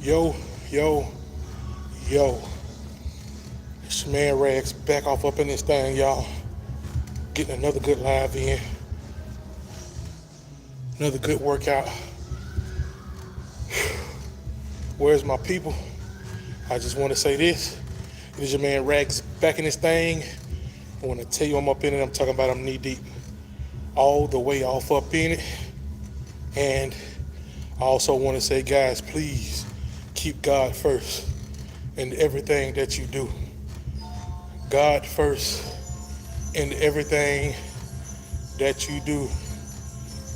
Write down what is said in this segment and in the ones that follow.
Yo, yo, yo. It's your man Rags back off up in this thing, y'all. Getting another good live in. Another good workout. Where's my people? I just want to say this. It is your man Rags back in this thing. I want to tell you I'm up in it. I'm talking about I'm knee deep. All the way off up in it. And I also want to say, guys, please keep God first in everything that you do. God first in everything that you do.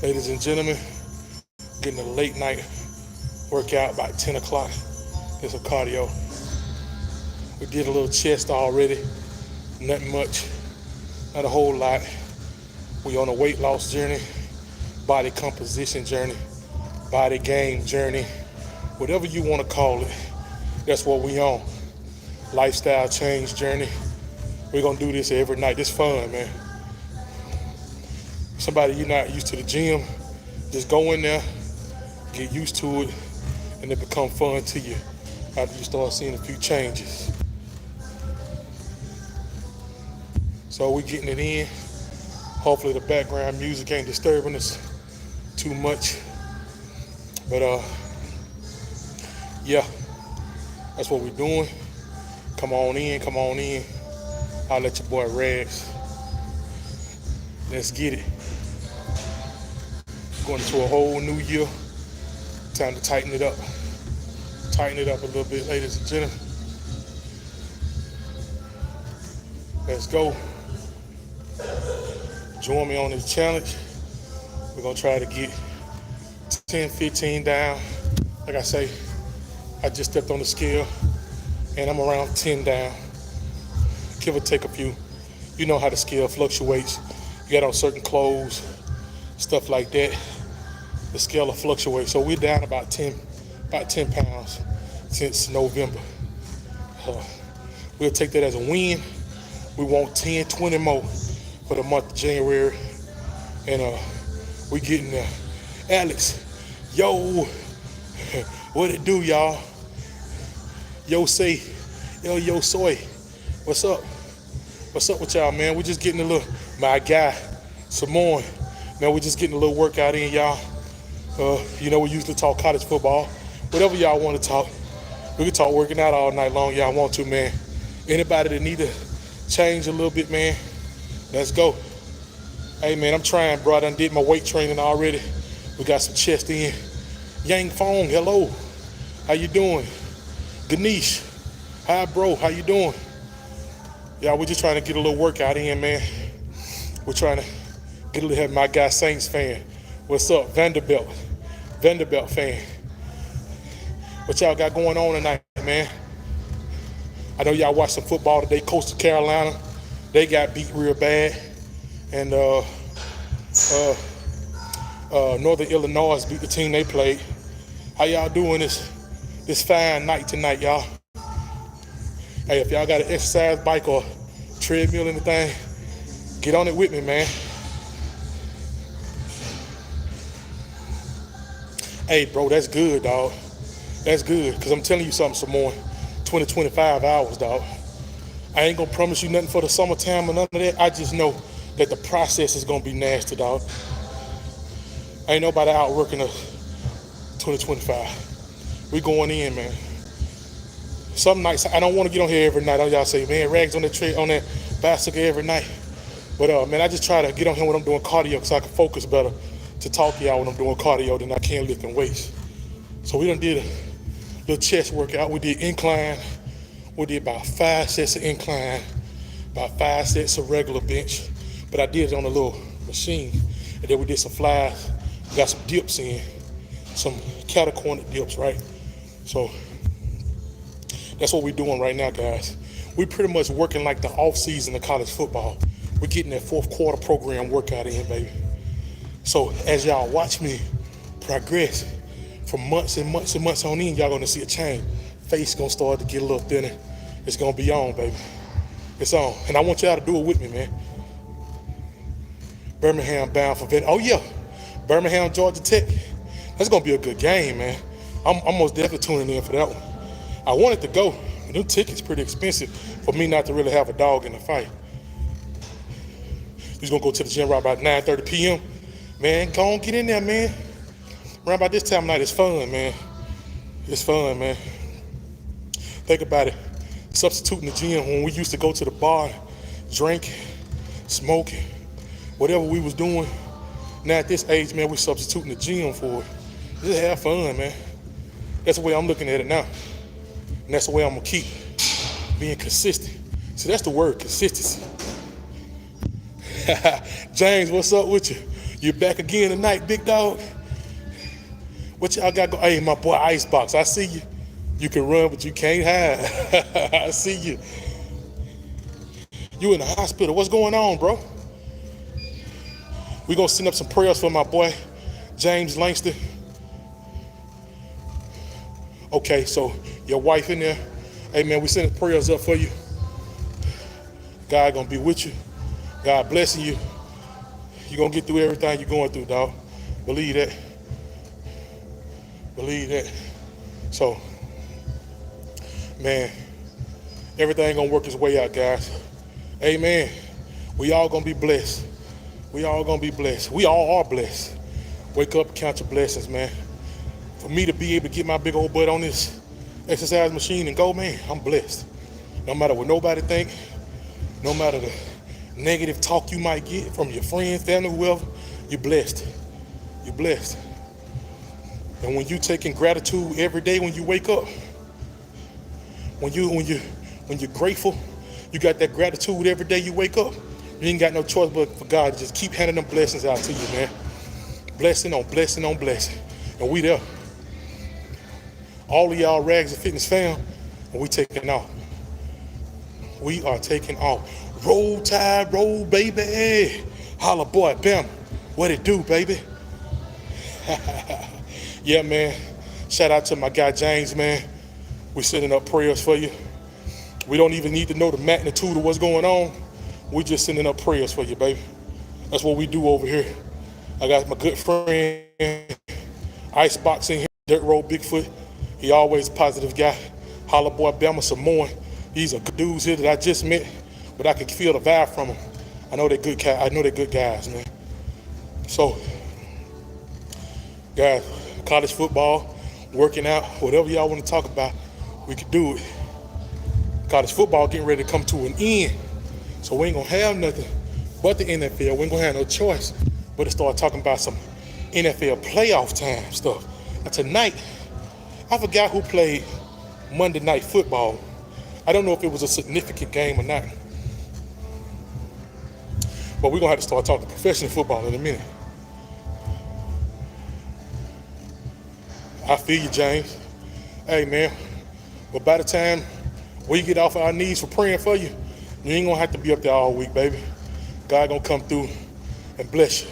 Ladies and gentlemen, getting a late night workout about 10 o'clock. Get some cardio. We did a little chest already. Nothing much. Not a whole lot. We on a weight loss journey, body composition journey, body game journey, whatever you want to call it. That's what we on. Lifestyle change journey. We're going to do this every night. This fun, man. Somebody you're not used to the gym, just go in there, get used to it, and it become fun to you after you start seeing a few changes. So we getting it in. Hopefully the background music ain't disturbing us too much. But yeah, that's what we're doing. Come on in, come on in. I'll let your boy Rags. Let's get it. Going into a whole new year. Time to tighten it up. Tighten it up a little bit, ladies and gentlemen. Let's go. Join me on this challenge. We're gonna try to get 10, 15 down. Like I say, I just stepped on the scale and I'm around 10 down. Give or take a few. You know how the scale fluctuates. You got on certain clothes, stuff like that. The scale will fluctuate. So we're down about 10 pounds since November. We'll take that as a win. We want 10, 20 more for the month of January. And we getting there. Alex, yo, what it do, y'all? Yo say, yo soy, what's up? What's up with y'all, man? We're just getting a little, my guy, Samoan, man, we're just getting a little workout in, y'all. You know, we usually talk college football. Whatever y'all want to talk. We can talk working out all night long, y'all want to, man. Anybody that need to change a little bit, man, let's go. Hey, man, I'm trying, bro. I done did my weight training already. We got some chest in. Yang Fong, hello. How you doing? Ganesh, hi, bro. How you doing? Yeah, we're just trying to get a little workout in, man. We're trying to get a little, my guy Saints fan. What's up, Vanderbilt fan? What y'all got going on tonight, man? I know y'all watched some football today. Coastal Carolina, they got beat real bad. And Northern Illinois beat the team they played. How y'all doing this fine night tonight, y'all? Hey, if y'all got an exercise bike or treadmill or anything, get on it with me, man. Hey, bro, that's good, dog. That's good, because I'm telling you something, Samoan. 20, 25 hours, dog. I ain't going to promise you nothing for the summertime or none of that. I just know that the process is going to be nasty, dog. Ain't nobody out working us 2025. We going in, man. Some nights, I don't want to get on here every night. Y'all say, man, Rags on that bicycle every night. But, man, I just try to get on here when I'm doing cardio so I can focus better to talk to y'all when I'm doing cardio than I can lifting weights. So we done did a little chest workout. We did incline. We did about 5 sets of incline, about 5 sets of regular bench. But I did it on a little machine. And then we did some flies. We got some dips in, some cattle-cornered dips, right? So that's what we're doing right now, guys. We pretty much working like the off season of college football. We're getting that fourth quarter program workout in, baby. So as y'all watch me progress from months and months and months on in, y'all gonna see a change. Face gonna start to get a little thinner. It's gonna be on, baby. It's on. And I want y'all to do it with me, man. Birmingham bound for Oh yeah, Birmingham, Georgia Tech. That's gonna be a good game, man. I'm most definitely tuning in for that one. I wanted to go, but them tickets pretty expensive for me not to really have a dog in the fight. He's gonna go to the gym right about 9:30 p.m. Man, go on, get in there, man. Around about this time of night, it's fun, man. It's fun, man. Think about it. Substituting the gym when we used to go to the bar, drink, smoke, whatever we was doing. Now at this age, man, we substituting the gym for it. Just have fun, man. That's the way I'm looking at it now. And that's the way I'm gonna keep being consistent. So that's the word, consistency. James, what's up with you? You back again tonight, big dog? What y'all got going? Hey, my boy Icebox, I see you. You can run, but you can't hide. I see you. You in the hospital. What's going on, bro? We're going to send up some prayers for my boy, James Langston. Okay, so your wife in there. Hey, man, we sending prayers up for you. God going to be with you. God blessing you. You're going to get through everything you're going through, dog. Believe that. Believe that. So, man, everything gonna work its way out, guys. Amen. We all gonna be blessed. We all gonna be blessed. We all are blessed. Wake up and count your blessings, man. For me to be able to get my big old butt on this exercise machine and go, man, I'm blessed. No matter what nobody think, no matter the negative talk you might get from your friends, family, whoever, you're blessed. You're blessed. And when you taking gratitude every day when you wake up, when you're grateful, you got that gratitude every day you wake up, you ain't got no choice but for God to just keep handing them blessings out to you, man. Blessing on blessing on blessing. And we there. All of y'all Rags and Fitness fam, and we taking off. We are taking off. Roll Tide, roll, baby. Holla, boy, bam. What it do, baby? Yeah, man. Shout out to my guy, James, man. We're sending up prayers for you. We don't even need to know the magnitude of what's going on. We're just sending up prayers for you, baby. That's what we do over here. I got my good friend, Icebox in here, Dirt Road Bigfoot. He always a positive guy. Holla boy, Bama Samoan. These are good dudes here that I just met, but I can feel the vibe from them. I know they're good guys, man. So, guys, college football, working out, whatever y'all want to talk about, we can do it. College football getting ready to come to an end. So we ain't gonna have nothing but the NFL. We ain't gonna have no choice but to start talking about some NFL playoff time stuff. Now tonight, I forgot who played Monday Night Football. I don't know if it was a significant game or not. But we're gonna have to start talking professional football in a minute. I feel you, James. Hey, man. But by the time we get off our knees for praying for you, you ain't gonna have to be up there all week, baby. God gonna come through and bless you.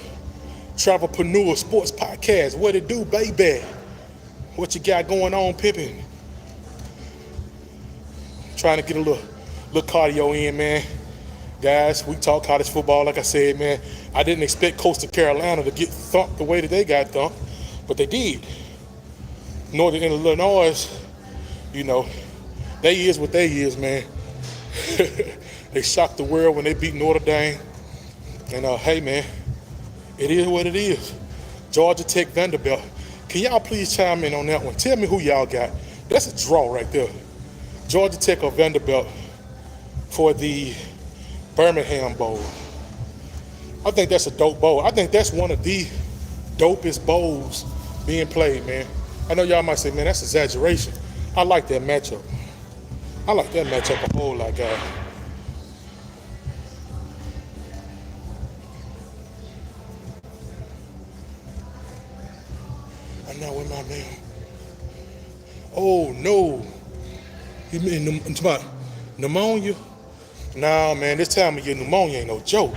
Travelpreneur Sports Podcast. What it do, baby? What you got going on, pimping? Trying to get a little cardio in, man. Guys, we talk college football, like I said, man. I didn't expect Coastal Carolina to get thumped the way that they got thumped, but they did. Northern Illinois, you know, they is what they is, man. They shocked the world when they beat Notre Dame. And hey, man, it is what it is. Georgia Tech, Vanderbilt. Can y'all please chime in on that one? Tell me who y'all got. That's a draw right there. Georgia Tech or Vanderbilt for the Birmingham Bowl. I think that's a dope bowl. I think that's one of the dopest bowls being played, man. I know y'all might say, man, that's exaggeration. I like that matchup. I like that matchup a whole lot, guys. I'm not with my man. Oh, no. You mean about pneumonia? Nah, man, this time of year, pneumonia ain't no joke.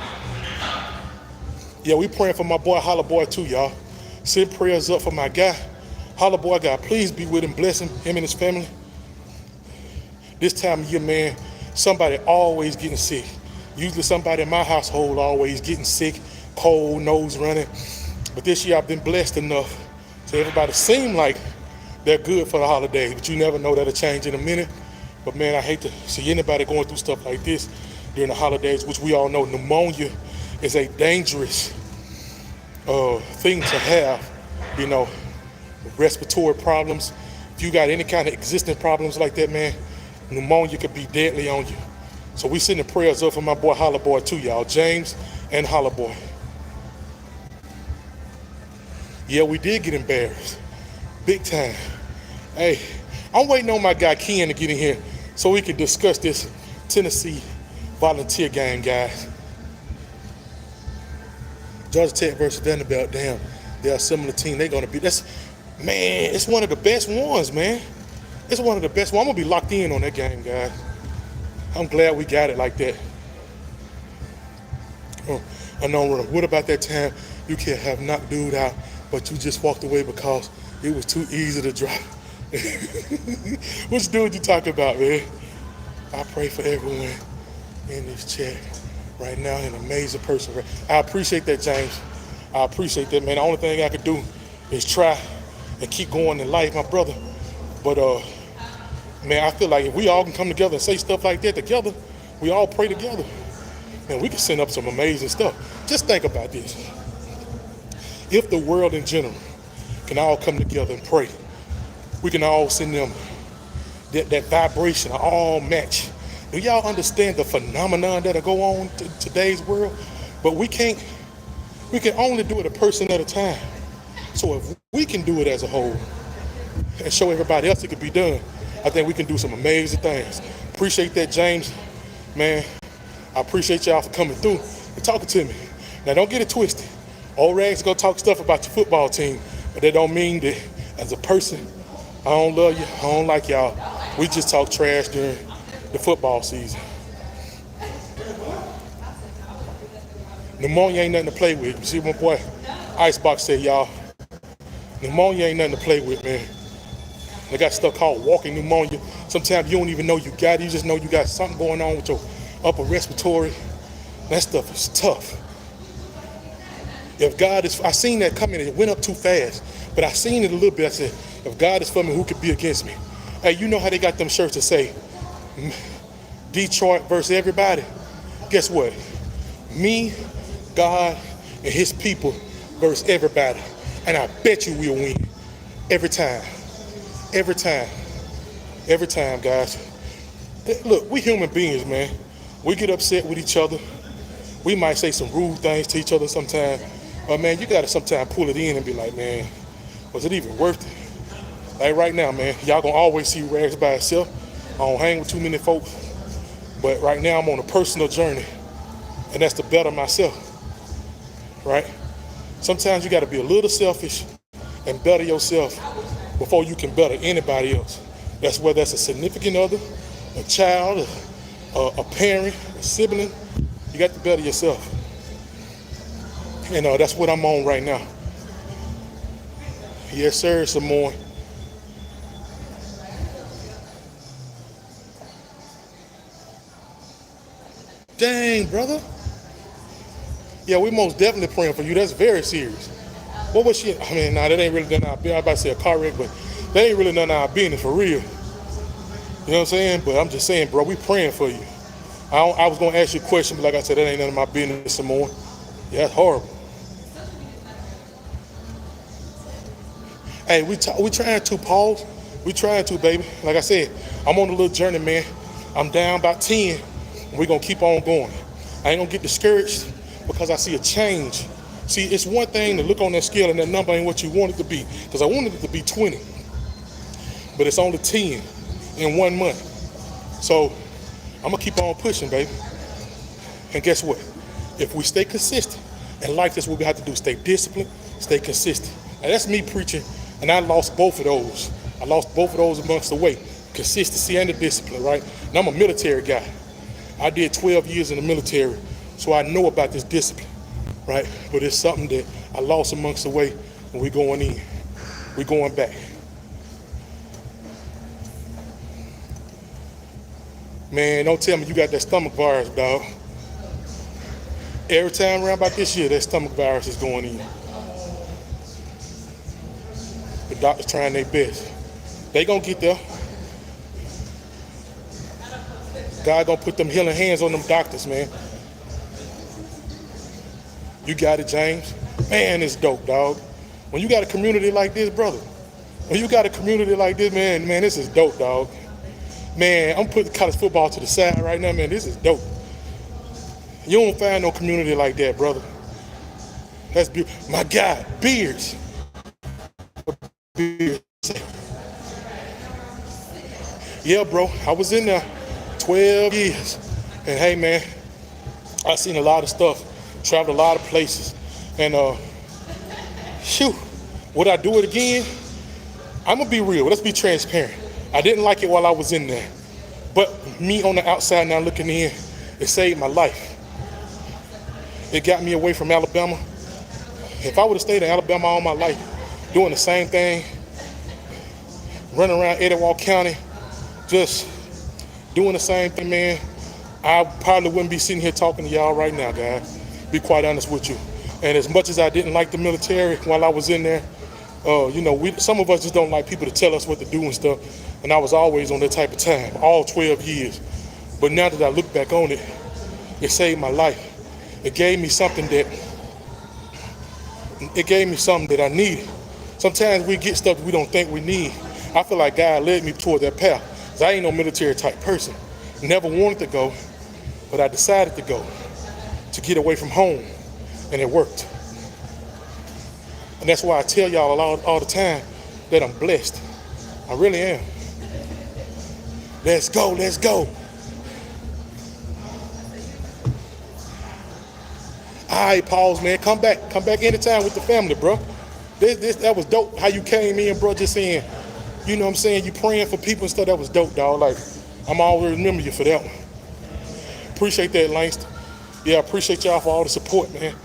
Yeah, we praying for my boy, Holla Boy, too, y'all. Send prayers up for my guy. Holla Boy, God, please be with him, bless him and his family. This time of year, man, somebody always getting sick. Usually somebody in my household always getting sick, cold, nose running. But this year I've been blessed enough so everybody seem like They're good for the holidays, but you never know, that'll change in a minute. But man, I hate to see anybody going through stuff like this during the holidays, which we all know pneumonia is a dangerous thing to have, you know, respiratory problems. If you got any kind of existing problems like that, man, pneumonia could be deadly on you. So we sending prayers up for my boy Holla Boy too, y'all. James and Holla Boy. Yeah, we did get embarrassed. Big time. Hey, I'm waiting on my guy Ken to get in here so we can discuss this Tennessee Volunteer game, guys. Georgia Tech versus Vanderbilt, damn, they're a similar team. They're gonna be, man, it's one of the best ones, man. It's one of the best ones. I'm gonna be locked in on that game, guys. I'm glad we got it like that. I know, what about that time you can't have knocked dude out, but you just walked away because it was too easy to drop? Which dude you talking about, man? I pray for everyone in this chat right now, an amazing person. I appreciate that, James. I appreciate that, man. The only thing I could do is try and keep going in life, my brother. But man, I feel like if we all can come together and say stuff like that together, we all pray together, man, we can send up some amazing stuff. Just think about this. If the world in general can all come together and pray, we can all send them that vibration, all match. Do y'all understand the phenomenon that'll go on in today's world? But we can only do it a person at a time. So if we can do it as a whole and show everybody else it can be done, I think we can do some amazing things. Appreciate that, James. Man, I appreciate y'all for coming through and talking to me. Now, don't get it twisted. Old Rags gonna talk stuff about your football team, but that don't mean that as a person, I don't love you, I don't like y'all. We just talk trash during the football season. Pneumonia ain't nothing to play with. You see my boy Icebox said, y'all, pneumonia ain't nothing to play with, man. They got stuff called walking pneumonia. Sometimes you don't even know you got it. You just know you got something going on with your upper respiratory. That stuff is tough. If God is, I seen that coming, it went up too fast, but I seen it a little bit. I said, if God is for me, who could be against me? Hey, you know how they got them shirts that say, Detroit versus everybody? Guess what? Me, God, and his people versus everybody. And I bet you we'll win. Every time. Every time. Every time, guys. Look, we human beings, man. We get upset with each other. We might say some rude things to each other sometimes. But man, you gotta sometimes pull it in and be like, man, was it even worth it? Like right now, man, y'all gonna always see Rags by itself. I don't hang with too many folks. But right now I'm on a personal journey. And that's to better myself. Right? Sometimes you gotta be a little selfish and better yourself before you can better anybody else. That's whether that's a significant other, a child, a parent, a sibling. You got to better yourself. And that's what I'm on right now. Yes, sir, some more. Dang, brother. Yeah, we most definitely praying for you. That's very serious. What was she? I mean, nah, that ain't really none of our business. I was about to say a car wreck, but that ain't really none of our business for real. You know what I'm saying? But I'm just saying, bro, we praying for you. I was gonna ask you a question, but like I said, that ain't none of my business some more. Yeah, that's horrible. Hey, we trying to pause. We trying to, baby. Like I said, I'm on a little journey, man. I'm down about 10. And we're gonna keep on going. I ain't gonna get discouraged because I see a change. See, it's one thing to look on that scale and that number ain't what you want it to be. Because I wanted it to be 20. But it's only 10 in 1 month. So I'm gonna keep on pushing, baby. And guess what? If we stay consistent, and life is what we have to do, stay disciplined, stay consistent. And that's me preaching, and I lost both of those. I lost both of those amongst the way. Consistency and the discipline, right? And I'm a military guy. I did 12 years in the military, so I know about this discipline, right? But it's something that I lost amongst the way, and we're going in. We're going back. Man, don't tell me you got that stomach virus, dog. Every time around about this year, that stomach virus is going in. The doctors trying their best. They gonna get there. God gonna put them healing hands on them doctors, man. You got it, James. Man, it's dope, dog. When you got a community like this, brother, when you got a community like this, man, this is dope, dog. Man, I'm putting college football to the side right now, man. This is dope. You don't find no community like that, brother. That's beautiful. My guy, Beards. Beards. Yeah, bro, I was in there 12 years. And hey, man, I seen a lot of stuff, traveled a lot of places. And shoot, would I do it again? I'm gonna be real, let's be transparent. I didn't like it while I was in there. But me on the outside now looking in, it saved my life. It got me away from Alabama. If I would have stayed in Alabama all my life, doing the same thing, running around Etowah County, just doing the same thing, man, I probably wouldn't be sitting here talking to y'all right now, guys. Be quite honest with you. And as much as I didn't like the military while I was in there, some of us just don't like people to tell us what to do and stuff. And I was always on that type of time, all 12 years. But now that I look back on it, it saved my life. It gave me something that I needed. Sometimes we get stuff we don't think we need. I feel like God led me toward that path. 'Cause I ain't no military type person. Never wanted to go, but I decided to go to get away from home, and it worked. And that's why I tell y'all all the time that I'm blessed. I really am. Let's go, let's go. All right, pause, man. Come back anytime with the family, bro. That was dope. How you came in, bro, just saying, you know what I'm saying, you praying for people and stuff. That was dope, dog. Like, I'm always remember you for that one. Appreciate that, Langston. Yeah, I appreciate y'all for all the support, man.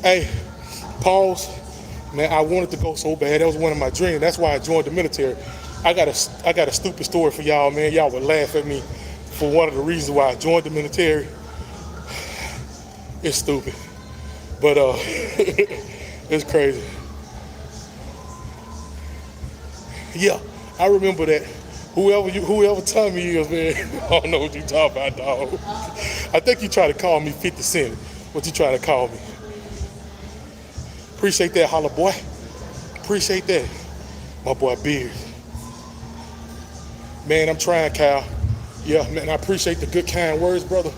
Hey, pause. Man, I wanted to go so bad. That was one of my dreams. That's why I joined the military. I got a stupid story for y'all, man. Y'all would laugh at me for one of the reasons why I joined the military. It's stupid, but it's crazy. Yeah, I remember that. Whoever Tommy is, man, I don't know what you talking about, dog. I think you try to call me 50 Cent. What you trying to call me? Appreciate that, holla boy. Appreciate that, my boy Beard. Man, I'm trying, Kyle. Yeah, man, I appreciate the good, kind words, brother.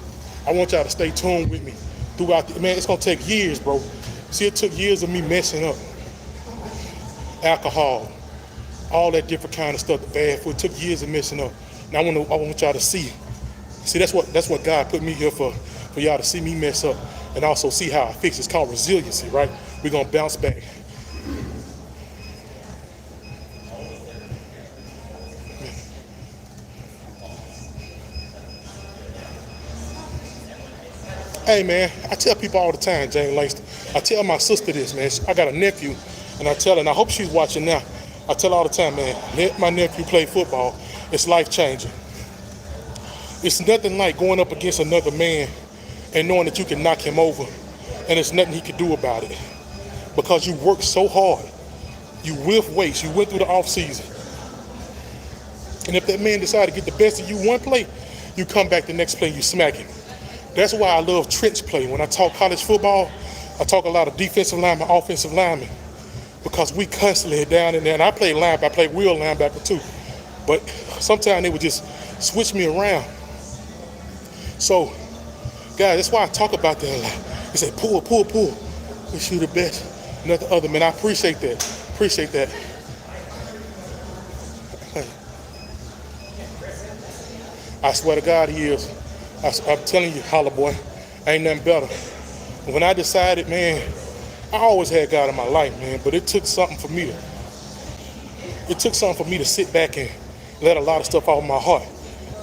I want y'all to stay tuned with me throughout man, it's gonna take years, bro. See, it took years of me messing up. Alcohol, all that different kind of stuff, the bad food. It took years of messing up. Now I want y'all to see. See, that's what God put me here for y'all to see me mess up and also see how I fix it. It's called resiliency, right? We're gonna bounce back. Hey, man, I tell people all the time, James Langston. I tell my sister this, man. I got a nephew, and I tell her, and I hope she's watching now. I tell her all the time, man, let my nephew play football. It's life-changing. It's nothing like going up against another man and knowing that you can knock him over, and there's nothing he can do about it. Because you worked so hard. You lift weights. You went through the off-season. And if that man decided to get the best of you one play, you come back the next play and you smack him. That's why I love trench play. When I talk college football, I talk a lot of defensive linemen, offensive linemen, because we constantly down in there. And I play linebacker, I play wheel linebacker too. But sometimes they would just switch me around. So, guys, that's why I talk about that a lot. They say, pull. Wish you the best. Nothing other, man. I appreciate that. Appreciate that. I swear to God, he is. I'm telling you, holla boy, ain't nothing better. When I decided, man, I always had God in my life, man, but it took something for me to sit back and let a lot of stuff out of my heart.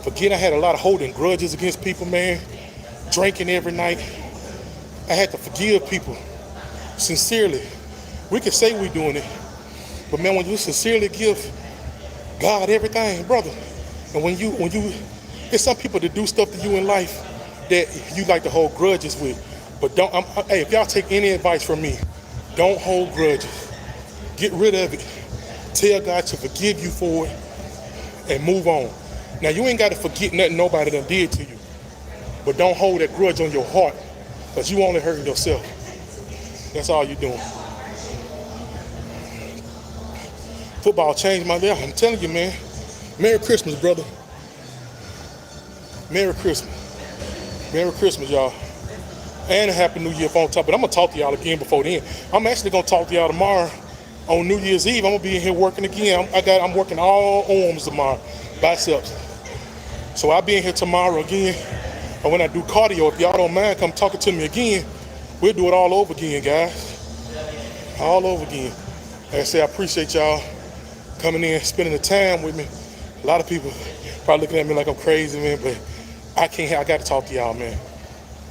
Forget I had a lot of holding grudges against people, man, drinking every night. I had to forgive people sincerely. We can say we're doing it, but man, when you sincerely give God everything, brother, and when you, there's some people that do stuff to you in life that you like to hold grudges with. But don't, hey, if y'all take any advice from me, don't hold grudges. Get rid of it. Tell God to forgive you for it and move on. Now, you ain't got to forget nothing nobody done did to you, but don't hold that grudge on your heart because you only hurting yourself. That's all you're doing. Football changed my life. I'm telling you, man. Merry Christmas, brother. Merry Christmas. Merry Christmas, y'all. And a Happy New Year on top. But I'm going to talk to y'all again before then. I'm actually going to talk to y'all tomorrow on New Year's Eve. I'm going to be in here working again. I'm working all arms tomorrow, biceps. So I'll be in here tomorrow again. And when I do cardio, if y'all don't mind, come talking to me again. We'll do it all over again, guys. All over again. Like I say, I appreciate y'all coming in, spending the time with me. A lot of people probably looking at me like I'm crazy, man, but I got to talk to y'all, man.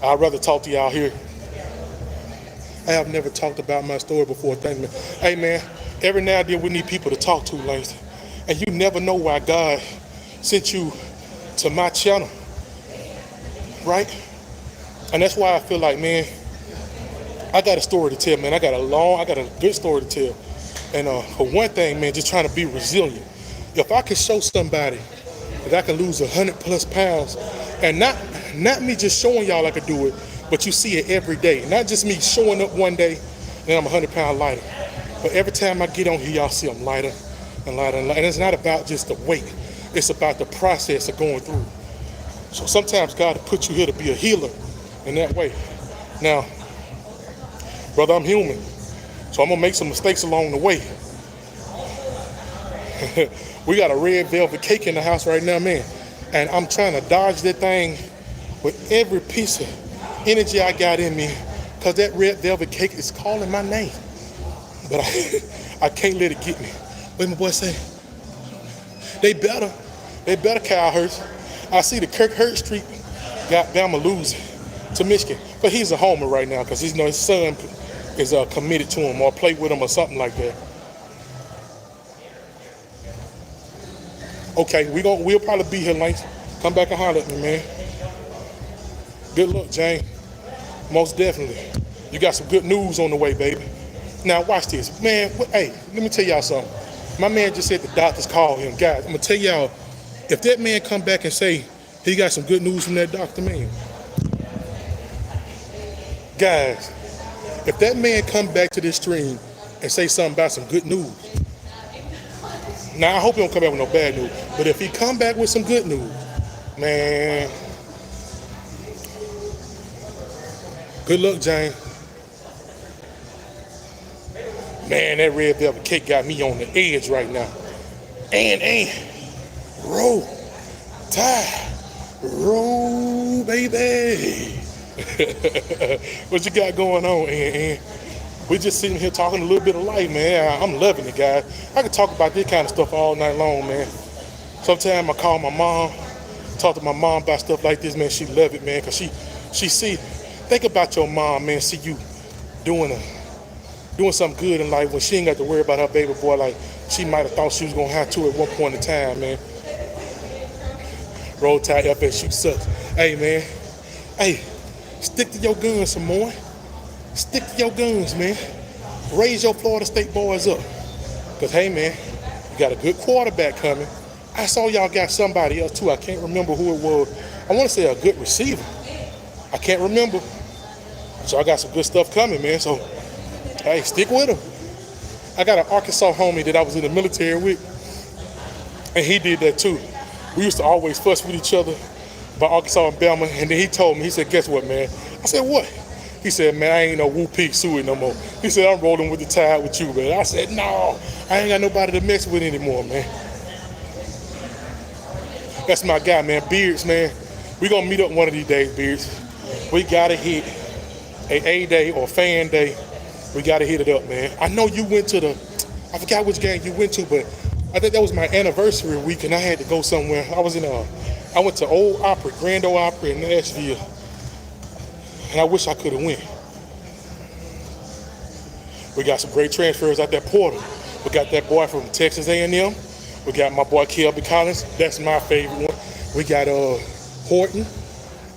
I'd rather talk to y'all here. I have never talked about my story before. Thank me. Hey, man, every now and then we need people to talk to, Langston. And you never know why God sent you to my channel, right? And that's why I feel like, man, I got a story to tell, man. I got a good story to tell. And for one thing, man, just trying to be resilient. If I can show somebody that I can lose 100+ pounds, and not me just showing y'all I can do it, but you see it every day. Not just me showing up one day and then I'm 100 pounds lighter. But every time I get on here, y'all see I'm lighter and lighter and lighter. And it's not about just the weight. It's about the process of going through. So sometimes God will put you here to be a healer in that way. Now, brother, I'm human. So I'm going to make some mistakes along the way. We got a red velvet cake in the house right now, man. And I'm trying to dodge that thing with every piece of energy I got in me because that red velvet cake is calling my name. But I can't let it get me. What my boy say? They better Kyle Hurst. I see the Kirk Hurst streak got Bama losing to Michigan. But he's a homer right now because his son is committed to him or play with him or something like that. Okay, we'll probably be here, Lance. Come back and holler at me, man. Good luck, Jane. Most definitely. You got some good news on the way, baby. Now, watch this. Man, hey, let me tell y'all something. My man just said the doctors called him. Guys, I'm going to tell y'all, if that man come back and say he got some good news from that doctor, man. Guys, if that man come back to this stream and say something about some good news, now I hope he don't come back with no bad news, but if he come back with some good news, man, good luck, Jane. Man, that red velvet cake got me on the edge right now. And roll, tide, roll, baby. What you got going on, and we just sitting here talking a little bit of life, man. I'm loving it, guys. I can talk about this kind of stuff all night long, man. Sometimes I call my mom, talk to my mom about stuff like this, man. She love it, man, because she see, think about your mom, man, see you doing something good in life when she ain't got to worry about her baby boy like she might have thought she was going to have to at one point in time, man. Roll Tide FSU sucks. Hey, man. Hey, stick to your guns some more. Stick to your guns, man. Raise your Florida State boys up. Because, hey, man, you got a good quarterback coming. I saw y'all got somebody else, too. I can't remember who it was. I want to say a good receiver. I can't remember. So I got some good stuff coming, man. So, hey, stick with them. I got an Arkansas homie that I was in the military with, and he did that, too. We used to always fuss with each other about Arkansas and Bama, and then he told me, he said, guess what, man? I said, what? He said, man, I ain't no Woo Pig Suey no more. He said, I'm rolling with the Tide with you, man. I said, no, I ain't got nobody to mess with anymore, man. That's my guy, man. Beards, man. We gonna meet up one of these days, Beards. We gotta hit a A-Day or fan day. We gotta hit it up, man. I know you went to I forgot which game you went to, but I think that was my anniversary week and I had to go somewhere. I went to Old Opry, Grand Ole Opry in Nashville. And I wish I could have went. We got some great transfers out that portal. We got that boy from Texas A&M. We got my boy Kelby Collins. That's my favorite one. We got Horton.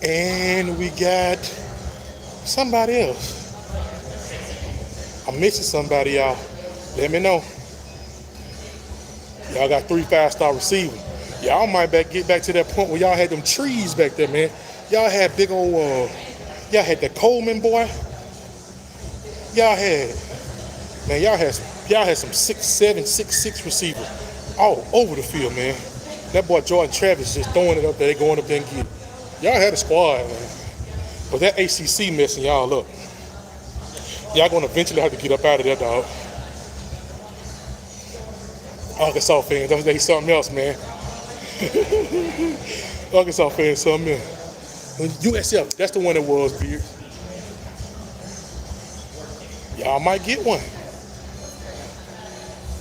And we got Somebody else. I'm missing somebody, y'all. Let me know. Y'all got 3 5-star receivers. Y'all might get back to that point where y'all had them trees back there, man. Y'all had big old, y'all had the Coleman boy. Y'all had, man, y'all had some 6'7", 6'6" receivers all over the field, man. That boy Jordan Travis just throwing it up there, they going up there and get it. Y'all had a squad, man. But that ACC messing y'all up. Y'all gonna eventually have to get up out of there, dog. Arkansas fans, they something else, man. Arkansas fans, something else. USF, that's the one that was, Beard. Y'all might get one.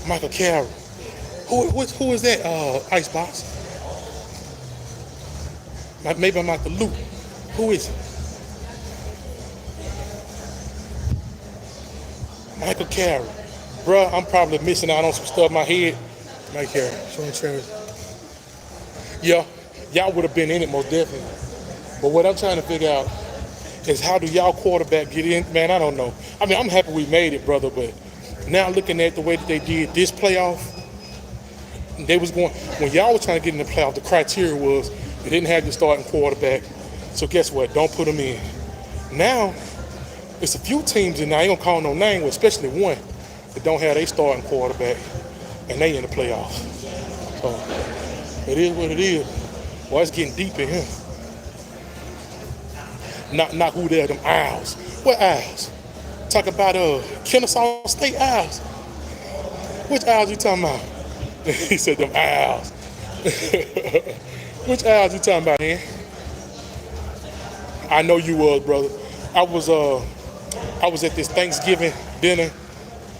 Michael Carroll. Who is that, Icebox? Maybe I'm out the loop. Who is it? Michael Carroll. Bruh, I'm probably missing out on some stuff in my head. Mike Carroll. Sean Travis. Yeah, y'all would have been in it most definitely. But what I'm trying to figure out is how do y'all quarterback get in? Man, I don't know. I mean, I'm happy we made it, brother, but now looking at the way that they did this playoff, they was going, when y'all was trying to get in the playoff, the criteria was they didn't have your starting quarterback. So guess what? Don't put them in. Now, it's a few teams, and I ain't gonna call no name, especially one, that don't have their starting quarterback, and they in the playoffs. So, it is what it is. Boy, it's getting deep in here. Not who there, them Owls. What Owls? Talk about Kennesaw State Owls. Which Owls you talking about? He said them Owls. Which Owls you talking about, man? I know you was, brother. I was at this Thanksgiving dinner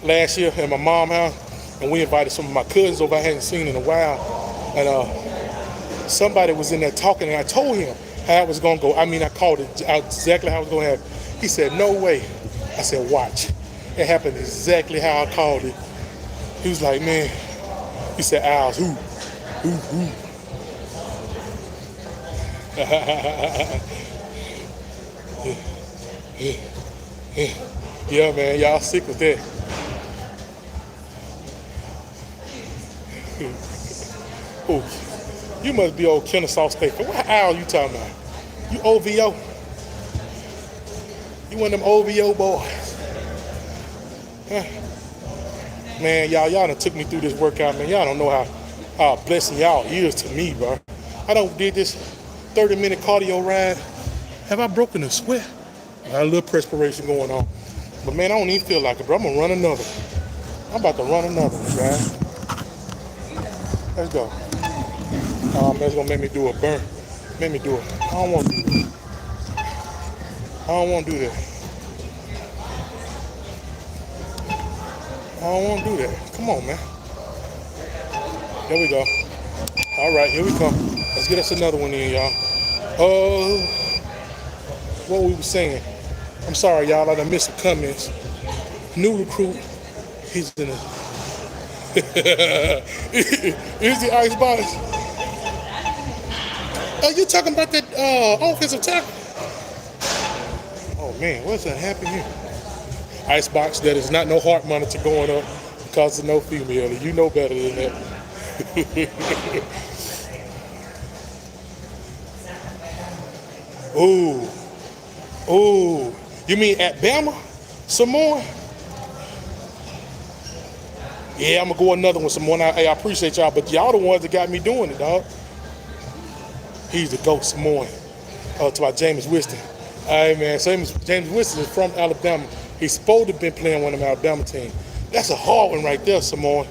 last year at my mom's house, and we invited some of my cousins over I hadn't seen in a while. And somebody was in there talking, and I told him how I was gonna go. I mean, I called it out exactly how I was gonna have it. He said, "No way." I said, "Watch." It happened exactly how I called it. He was like, "Man," he said, "Owls, who?" Yeah, man, y'all sick with that. Oh, you must be old Kennesaw State. What owl you talking about? You OVO? You one of them OVO boys? Huh? Man, y'all done took me through this workout, man. Y'all don't know how blessing y'all is to me, bro. I done did this 30-minute cardio ride. Have I broken a sweat? I got a little perspiration going on. But man, I don't even feel like it, bro. I'm gonna run another. I'm about to run another one, guys. Let's go. That's gonna make me do a burn. Make me do it. I don't want to do that. I don't want to do that. I don't want to do that. Come on, man. There we go. All right, here we come. Let's get us another one in, y'all. What we were saying. I'm sorry, y'all. I done missed some comments. New recruit. He's in a... Is the Icebox? Oh, you talking about that offensive tackle? Oh, man, what's that happening here? Icebox, that is not no heart monitor going up because of no female. You know better than that. Ooh. You mean at Bama? Some more? Yeah, I'm going to go another one some more. I appreciate y'all, but y'all the ones that got me doing it, dog. He's the GOAT some more. To my James Winston. All right, man. So James Winston is from Alabama. He's supposed to have been playing one of them Alabama team. That's a hard one right there, Samoan.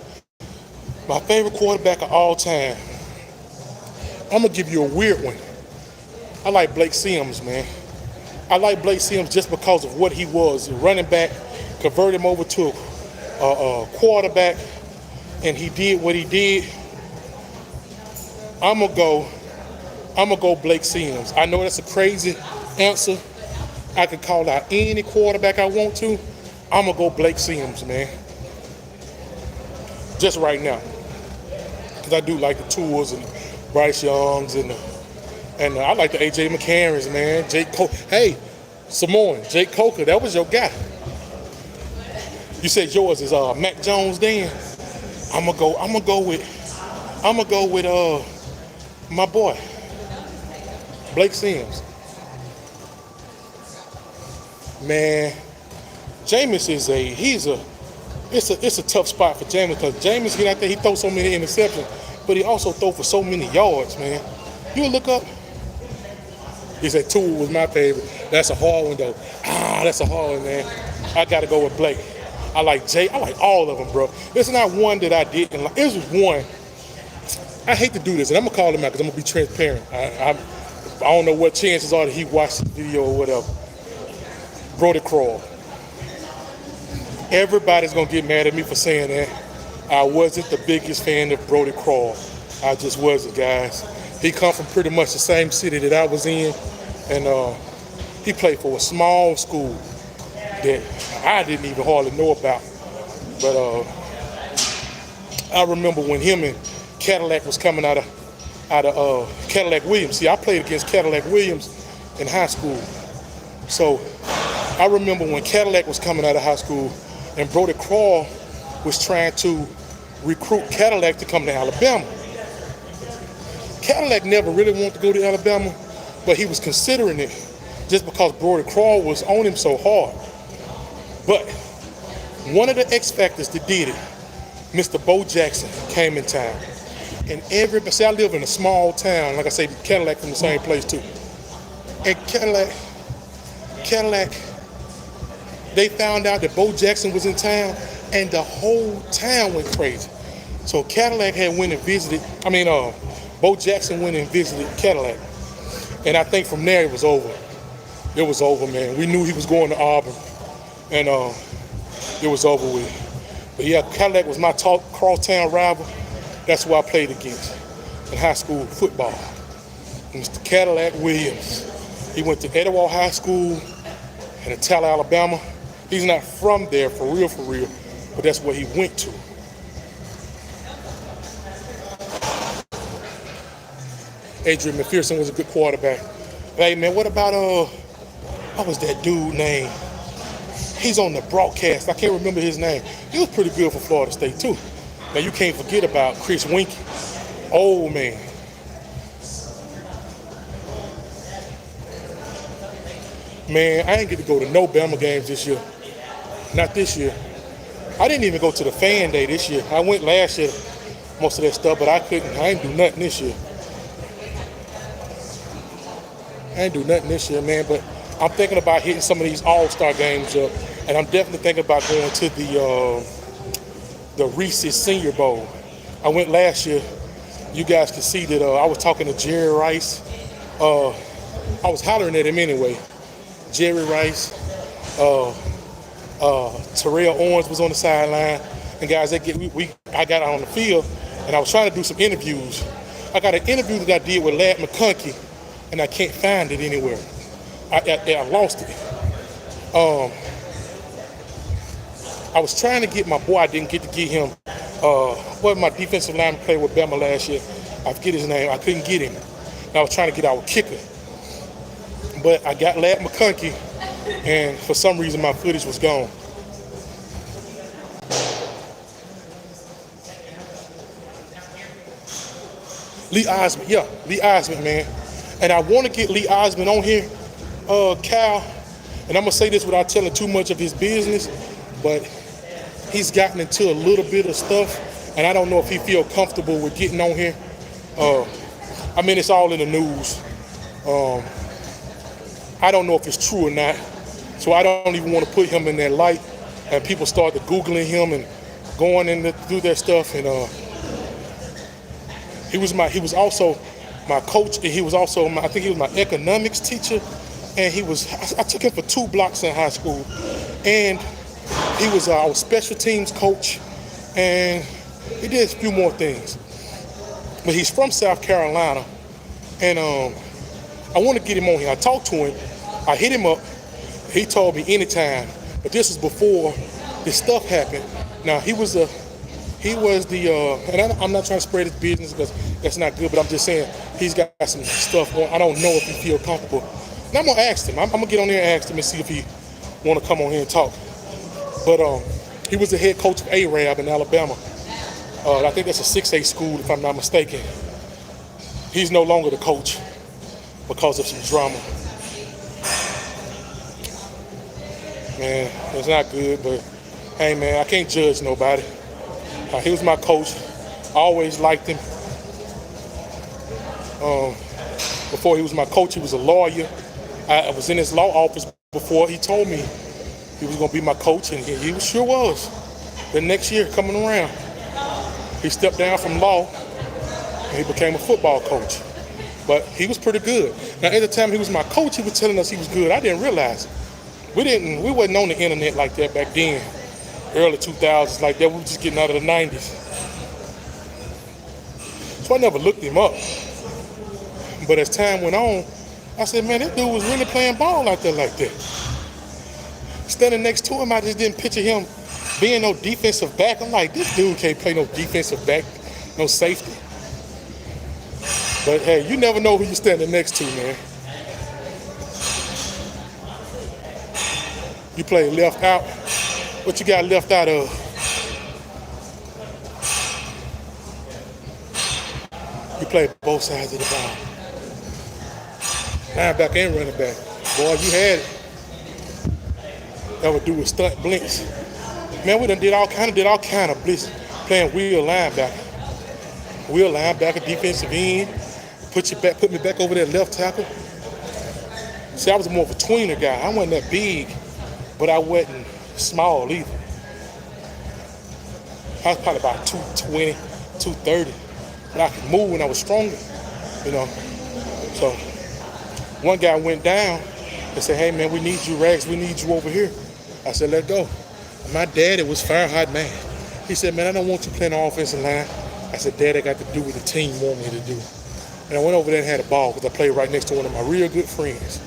My favorite quarterback of all time. I'm going to give you a weird one. I like Blake Sims, man. I like Blake Sims just because of what he was. A running back, converted him over to a quarterback, and he did what he did. I'm gonna go Blake Sims. I know that's a crazy answer. I can call out any quarterback I want to. I'm gonna go Blake Sims, man. Just right now. Because I do like the Tours and Bryce Youngs and I like the AJ McCarrons, man. Jake Cole. Hey, Samoan, Jake Coker, that was your guy. You said yours is Mac Jones. Then I'm gonna go with my boy Blake Sims. Man, Jameis it's a tough spot for Jameis because Jameis get out there, he throws so many interceptions, but he also throw for so many yards, man. You look up. He said Tua was my favorite. That's a hard one though. That's a hard one, man. I gotta go with Blake. I like Jay. I like all of them, bro. There's not one that I didn't like. It was one. I hate to do this, and I'm gonna call him out because I'm gonna be transparent. I don't know what chances are that he watched the video or whatever. Brody Croyle. Everybody's gonna get mad at me for saying that. I wasn't the biggest fan of Brody Croyle. I just wasn't, guys. He come from pretty much the same city that I was in, and he played for a small school that I didn't even hardly know about. But I remember when him and Cadillac was coming out of Cadillac Williams. See, I played against Cadillac Williams in high school. So I remember when Cadillac was coming out of high school and Brody Croyle was trying to recruit Cadillac to come to Alabama. Cadillac never really wanted to go to Alabama, but he was considering it just because Brody Croyle was on him so hard. But one of the X factors that did it, Mr. Bo Jackson came in town. And everybody, see, I live in a small town, like I say, Cadillac from the same place too. And Cadillac, they found out that Bo Jackson was in town, and the whole town went crazy. So Cadillac had went and visited, Bo Jackson went and visited Cadillac. And I think from there it was over. It was over, man. We knew he was going to Auburn. And it was over with. But yeah, Cadillac was my crosstown rival. That's who I played against in high school football. Mr. Cadillac Williams. He went to Etowah High School in Attala, Alabama. He's not from there for real, but that's where he went to. Adrian McPherson was a good quarterback. Hey man, what about what was that dude name? He's on the broadcast. I can't remember his name. He was pretty good for Florida State too. Now you can't forget about Chris Winkie. Oh man. Man, I didn't get to go to no Bama games this year. Not this year. I didn't even go to the fan day this year. I went last year, most of that stuff, but I ain't do nothing this year. Man, but I'm thinking about hitting some of these all-star games up, and I'm definitely thinking about going to the Reese's Senior Bowl. I went last year. You guys can see that I was talking to Jerry Rice. I was hollering at him anyway. Jerry Rice, Terrell Owens was on the sideline, and guys, I got out on the field, and I was trying to do some interviews. I got an interview that I did with Ladd McConkey, and I can't find it anywhere. I lost it. I was trying to get my boy. I didn't get to get him. What my defensive lineman played with Bama last year? I forget his name. I couldn't get him. And I was trying to get our kicker. But I got Ladd McConkey, and for some reason my footage was gone. Lee Osmond, man. And I want to get Lee Osmond on here, Cal. And I'm going to say this without telling too much of his business, but he's gotten into a little bit of stuff, and I don't know if he feel comfortable with getting on here. It's all in the news. I don't know if it's true or not, so I don't even want to put him in that light. And people started Googling him and going in to do that stuff. And he was also my coach, and he was also I think he was my economics teacher. And I took him for 2 blocks in high school. And he was our special teams coach, and he did a few more things. But he's from South Carolina, and I want to get him on here. I talked to him. I hit him up. He told me anytime. But this was before this stuff happened. Now, and I'm not trying to spread his business because that's not good, but I'm just saying he's got some stuff going. I don't know if he feel comfortable. Now I'm gonna ask him. I'm gonna get on there and ask him and see if he want to come on here and talk. But he was the head coach of Arab in Alabama. I think that's a 6A school, if I'm not mistaken. He's no longer the coach because of some drama. Man, it's not good, but hey, man, I can't judge nobody. He was my coach. I always liked him. Before he was my coach, he was a lawyer. I was in his law office before he told me he was going to be my coach, and he sure was. The next year coming around, he stepped down from law, and he became a football coach. But he was pretty good. Now, at the time he was my coach, he was telling us he was good. I didn't realize it. We wasn't on the internet like that back then, early 2000s like that. We were just getting out of the 90s. So I never looked him up. But as time went on, I said, man, this dude was really playing ball out there like that. Standing next to him, I just didn't picture him being no defensive back. I'm like, this dude can't play no defensive back, no safety. But hey, you never know who you're standing next to, man. You play left out. What you got left out of? You play both sides of the ball. Linebacker and running back. Boy, you had it. That would do with stunt blinks. Man, we done did all kind of blitz playing wheel linebacker. Wheel linebacker, defensive end. Put me back over there left tackle. See, I was more of a tweener guy. I wasn't that big, but I wasn't small either. I was probably about 220, 230. But I could move when I was stronger, you know. So one guy went down and said, hey man, we need you, Rags, we need you over here. I said, let go. My daddy was fire-hot man. He said, man, I don't want you playing the offensive line. I said, Dad, I got to do what the team want me to do. And I went over there and had a ball because I played right next to one of my real good friends.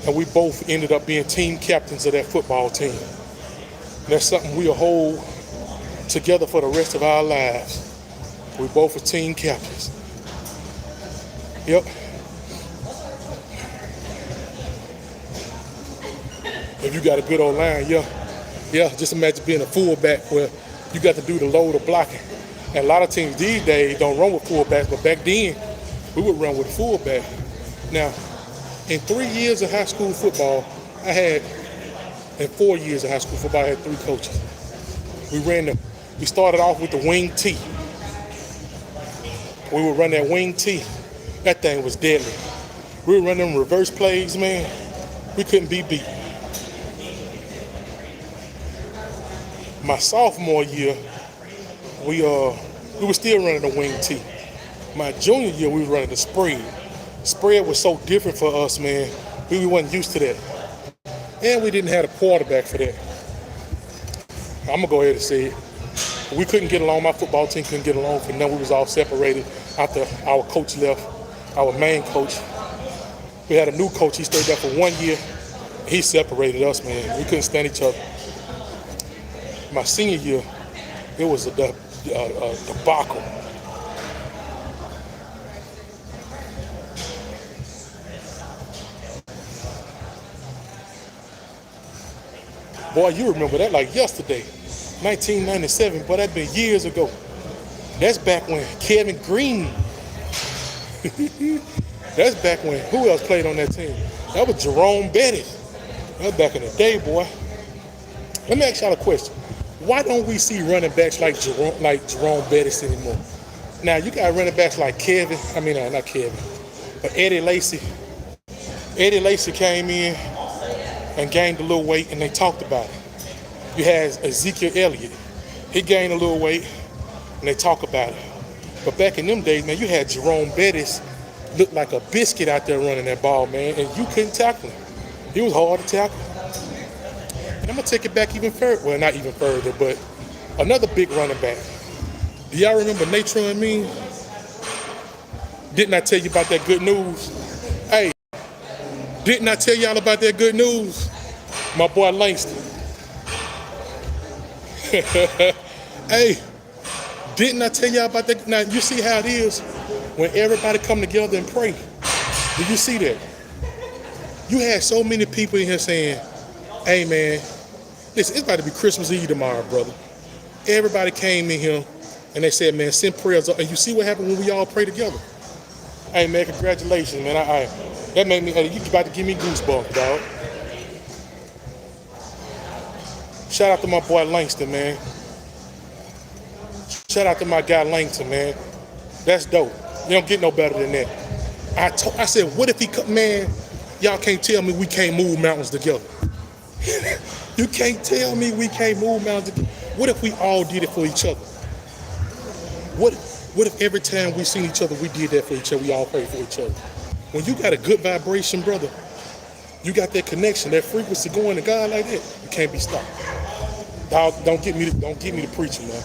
And we both ended up being team captains of that football team. And that's something we'll hold together for the rest of our lives. We both are team captains. Yep. If you got a good old line, yeah, just imagine being a fullback where you got to do the load of blocking. And a lot of teams these days don't run with fullbacks, but back then, we would run with a fullback. Now, in 3 years of high school football, in 4 years of high school football, I had 3 coaches. We started off with the wing T. We would run that wing T. That thing was deadly. We were running reverse plays, man. We couldn't be beat. My sophomore year, we were still running the wing T. My junior year, we were running the spread. Spread was so different for us, man. We wasn't used to that. And we didn't have a quarterback for that. I'm going to go ahead and say it. We couldn't get along. My football team couldn't get along for nothing. We was all separated after our coach left, our main coach. We had a new coach. He stayed there for 1 year. He separated us, man. We couldn't stand each other. My senior year, it was a debacle. Boy, you remember that like yesterday. 1997, boy, that been years ago. That's back when Kevin Green. That's back when, who else played on that team? That was Jerome Bettis. That was back in the day, boy. Let me ask y'all a question. Why don't we see running backs like Jerome Bettis anymore? Now, you got running backs like not Kevin, but Eddie Lacy. Eddie Lacy came in and gained a little weight, and they talked about it. You had Ezekiel Elliott. He gained a little weight, and they talk about it. But back in them days, man, you had Jerome Bettis look like a biscuit out there running that ball, man, and you couldn't tackle him. He was hard to tackle. And I'm going to take it back even further. Well, not even further, but another big running back. Do y'all remember Natron Mean? Didn't I tell you about that good news? Hey, didn't I tell y'all about that good news? My boy Langston. Hey, didn't I tell y'all about that? Now, you see how it is when everybody come together and pray. Do you see that? You had so many people in here saying, hey man, listen, it's about to be Christmas Eve tomorrow, brother. Everybody came in here and they said, man, send prayers up. And you see what happened when we all pray together. Hey man, congratulations, man. That made me, you about to give me goosebumps, dog. Shout out to my boy Langston, man. Shout out to my guy Langston, man. That's dope. You don't get no better than that. I said, what if he come, man, y'all can't tell me we can't move mountains together. You can't tell me we can't move mountains together. What if we all did it for each other? What if every time we seen each other, we did that for each other, we all prayed for each other? When you got a good vibration, brother, you got that connection, that frequency going to God like that, you can't be stopped. Dog, don't get me to preaching, man.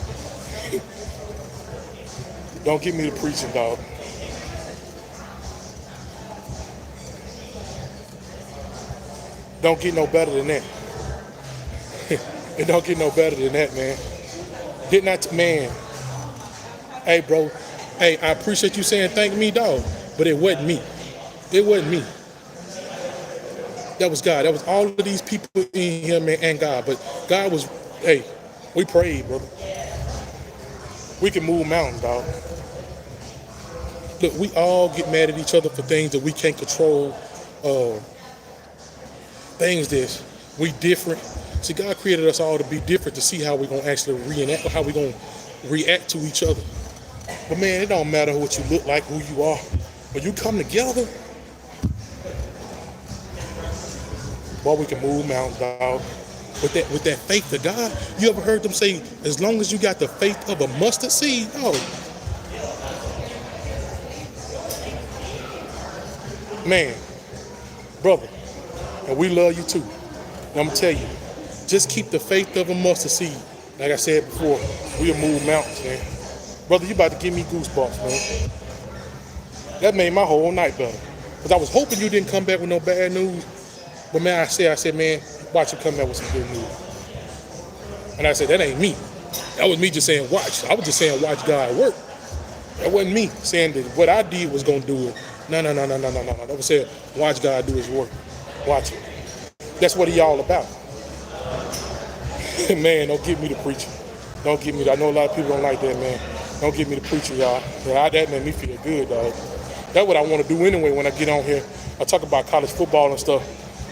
Don't get me to preaching, dog. Don't get no better than that. It don't get no better than that, man. Man. Hey, bro. Hey, I appreciate you saying thank me, dog. But it wasn't me. It wasn't me. That was God. That was all of these people in here, man, and God. But God was, hey, we prayed, brother. We can move mountains, dog. Look, we all get mad at each other for things that we can't control. Things that we different. See, God created us all to be different to see how we're going to actually reenact, how we're going to react to each other. But man, it don't matter what you look like, who you are. When you come together, boy, we can move mountains, dog. With that faith to God, you ever heard them say, as long as you got the faith of a mustard seed, oh, man, brother, and we love you too. And I'm gonna tell you, just keep the faith of a mustard seed. Like I said before, we'll move mountains, man. Brother, you about to give me goosebumps, man. That made my whole night better. Because I was hoping you didn't come back with no bad news. But man, I said, man, watch you come back with some good news. And I said, that ain't me. That was me just saying watch. I was just saying watch God work. That wasn't me saying that what I did was gonna do it. No. That was saying watch God do his work. Watch it. That's what he all about. Man, don't get me to preaching. Don't get me to, I know a lot of people don't like that, man. Don't get me to preaching, y'all. That made me feel good, dog. That's what I want to do anyway when I get on here. I talk about college football and stuff.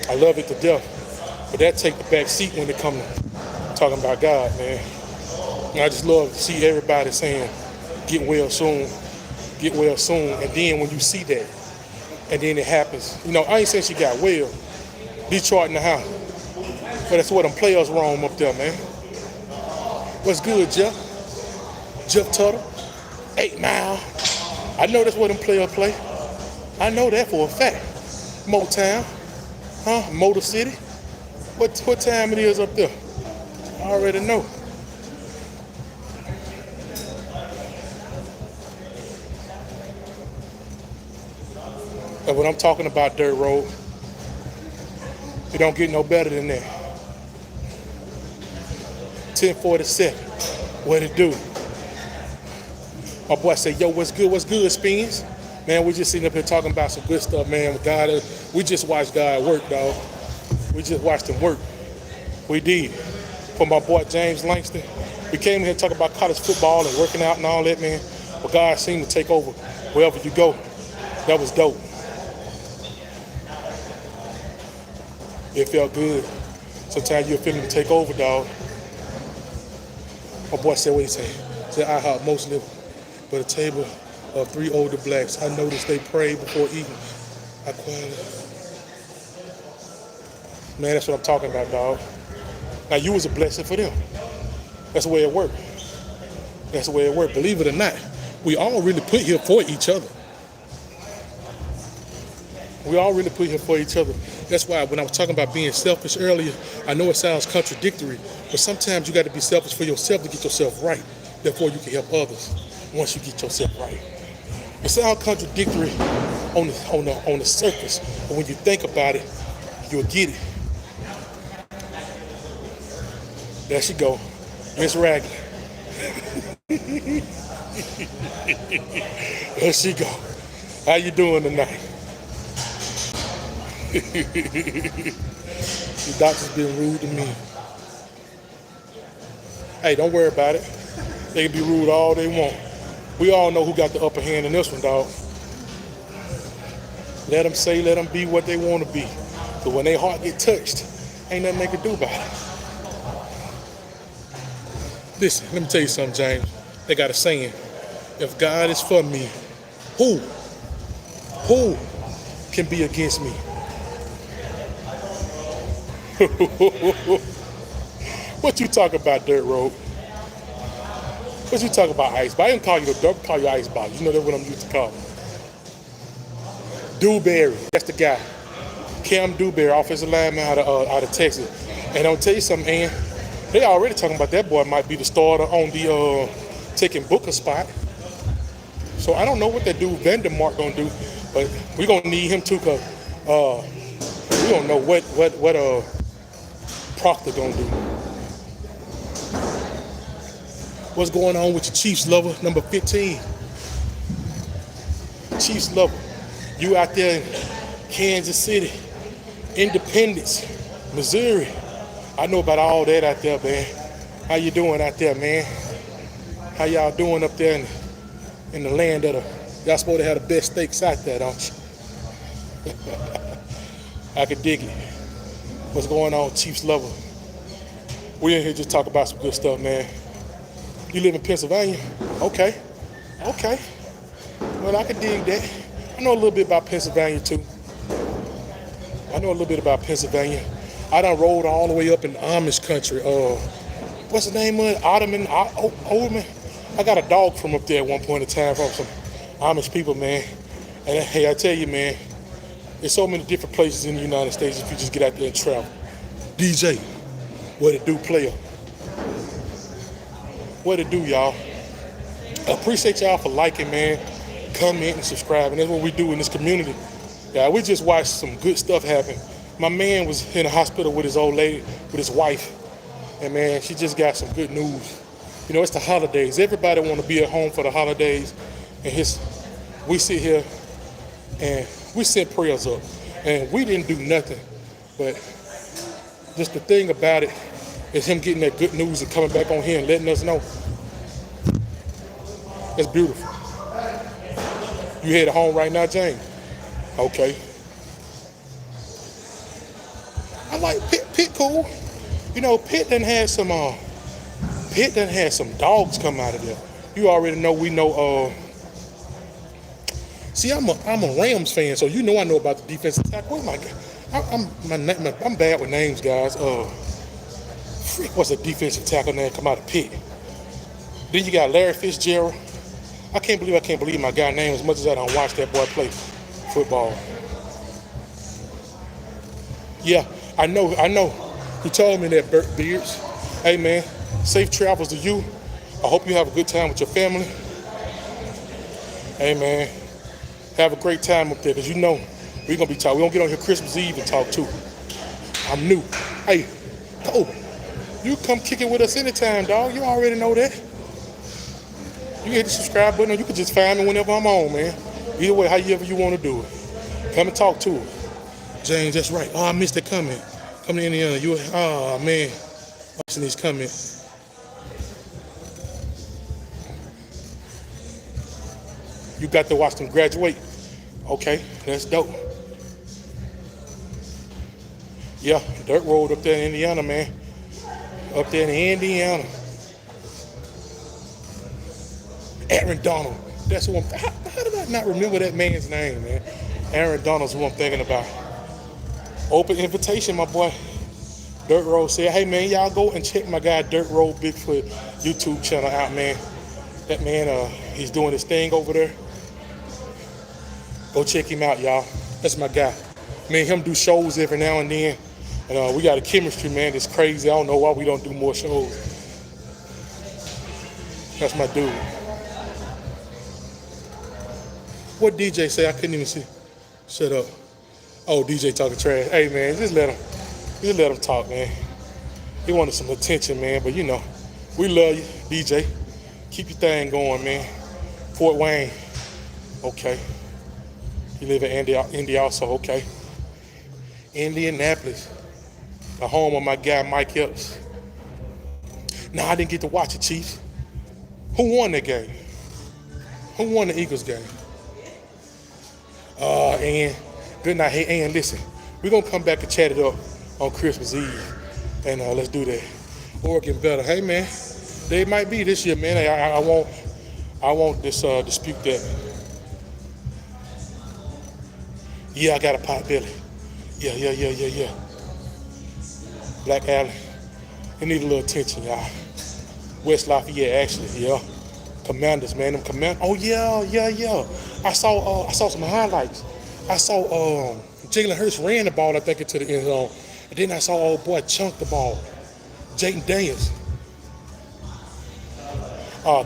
I love it to death. But that take the back seat when it comes to talking about God, man. And I just love to see everybody saying, get well soon. Get well soon. And then when you see that, and then it happens. You know, I ain't saying she got well. Detroit in the house. But that's where them players roam up there, man. What's good, Jeff? Jeff Tuttle, 8 Mile. I know that's where them players play. I know that for a fact. Motown, Motor City. What time it is up there? I already know. And when I'm talking about dirt road, it don't get no better than that. 1047, what it do? My boy said, yo, what's good, Spins? Man, we just sitting up here talking about some good stuff, man. God, we just watched God work, dog. We just watched him work. We did. For my boy James Langston, we came here to talk about college football and working out and all that, man. But God seemed to take over wherever you go. That was dope. It felt good. Sometimes you feel him take over, dog. My boy said, what he say? He said, I have most live but a table of 3 older blacks. I noticed they prayed before eating. I quietly. Man, that's what I'm talking about, dog. Now, you was a blessing for them. That's the way it worked. That's the way it worked. Believe it or not, we all really put here for each other. We all really put here for each other. That's why when I was talking about being selfish earlier, I know it sounds contradictory, but sometimes you got to be selfish for yourself to get yourself right. Therefore, you can help others once you get yourself right. It sounds contradictory on the surface, but when you think about it, you'll get it. There she go, Miss Raggy. There she go. How you doing tonight? The doctor's been rude to me. Hey, don't worry about it. They can be rude all they want. We all know who got the upper hand in this one, dog. Let them say, let them be what they want to be. But when their heart get touched, ain't nothing they can do about it. Listen, let me tell you something, James. They got a saying, if God is for me, who can be against me? What you talk about, Dirt Road? What you talk about, Ice? But I didn't call you the Dirt, call you Ice Box. You know that's what I'm used to calling. Dewberry, that's the guy. Cam Dewberry, offensive lineman out of Texas. And I'll tell you something, Ann. They already talking about that boy might be the starter on the taking Booker spot. So I don't know what that dude Vandermark gonna do, but we gonna need him too, cause we don't know what Proctor gonna do. What's going on with your Chiefs lover, number 15? Chiefs lover, you out there in Kansas City, Independence, Missouri. I know about all that out there, man. How you doing out there, man? How y'all doing up there in the land of y'all supposed to have the best steaks out there, don't you? I could dig it. What's going on, Chiefs lover? We in here just talk about some good stuff, man. You live in Pennsylvania? Okay. Well, I could dig that. I know a little bit about Pennsylvania, too. I done rolled all the way up in Amish country. What's the name of it? Ottoman? I got a dog from up there at one point in time from some Amish people, man. And hey, I tell you, man, there's so many different places in the United States if you just get out there and travel. DJ, what it do, player? What it do, y'all? I appreciate y'all for liking, man, commenting, and subscribing. That's what we do in this community. Yeah, we just watched some good stuff happen. My man was in the hospital with his old lady, with his wife. And man, she just got some good news. You know, it's the holidays. Everybody want to be at home for the holidays. And we sit here and we send prayers up. And we didn't do nothing. But just the thing about it is him getting that good news and coming back on here and letting us know. It's beautiful. You headed home right now, James? Okay. I like Pitt cool. You know, Pitt done had some dogs come out of there. You already know, we know, see, I'm a Rams fan, so you know I know about the defensive tackle. Oh my God. I'm bad with names, guys. What's a defensive tackle name come out of Pitt? Then you got Larry Fitzgerald. I can't believe my guy's name as much as I don't watch that boy play football. Yeah, I know. He told me that, Bert Beards. Hey, man, safe travels to you. I hope you have a good time with your family. Hey, man, have a great time up there, because you know we're going to be talking. We're going to get on here Christmas Eve and talk, too. I'm new. Hey, Kobe, you come kick it with us anytime, dog. You already know that. You can hit the subscribe button, or you can just find me whenever I'm on, man. Either way, however you want to do it. Come and talk to us. James, that's right. Oh, I missed the comment. Come to Indiana. Oh, man. Watching these comments. You got to watch them graduate. Okay, that's dope. Yeah, Dirt Road up there in Indiana, man. Up there in Indiana. Aaron Donald. That's who how did I not remember that man's name, man? Aaron Donald's who I'm thinking about. Open invitation, my boy. Dirt Road said, hey, man, y'all go and check my guy Dirt Road Bigfoot YouTube channel out, man. That man, he's doing his thing over there. Go check him out, y'all. That's my guy. Me and him do shows every now and then. And we got a chemistry, man, that's crazy. I don't know why we don't do more shows. That's my dude. What DJ say? I couldn't even see. Shut up. Oh, DJ talking trash. Hey, man, just let him talk, man. He wanted some attention, man, but you know, we love you, DJ. Keep your thing going, man. Fort Wayne. Okay. You live in Indy also, okay. Indianapolis, the home of my guy Mike Epps. Now I didn't get to watch it, Chiefs. Who won that game? Who won the Eagles game? And good night. Hey, and listen, we're gonna come back and chat it up on Christmas Eve, and let's do that. Oregon better. Hey man, they might be this year, man. I won't dispute that. Yeah, I got a pot belly. Yeah. Black Alley. They need a little attention, y'all. West Lafayette, actually, yeah. Commanders, man. Them Oh yeah. I saw some highlights. I saw Jalen Hurts ran the ball, I think, into the end zone. And then I saw old boy chunk the ball. Jaden Daniels.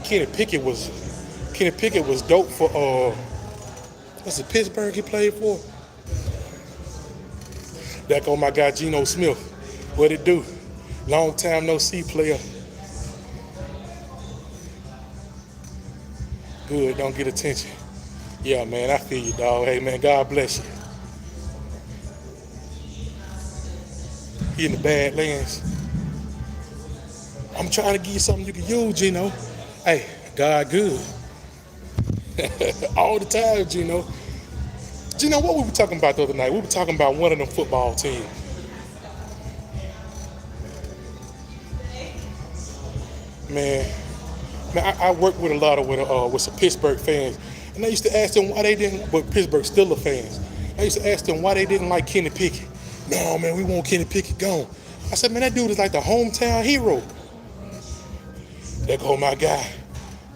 Kenny Pickett was dope for what's it, Pittsburgh he played for? There go my guy Geno Smith. What it do? Long time no see player. Good, don't get attention. Yeah, man, I feel you, dog. Hey, man, God bless you. He in the Badlands. I'm trying to give you something you can use, Gino. Hey, God good. All the time, Gino. Gino, what we were talking about the other night? We were talking about one of them football teams. Man, I work with a lot with some Pittsburgh fans, and I used to ask them why they didn't, but Pittsburgh Steelers fans. I used to ask them why they didn't like Kenny Pickett. No, man, we want Kenny Pickett gone. I said, man, that dude is like the hometown hero. There go my guy,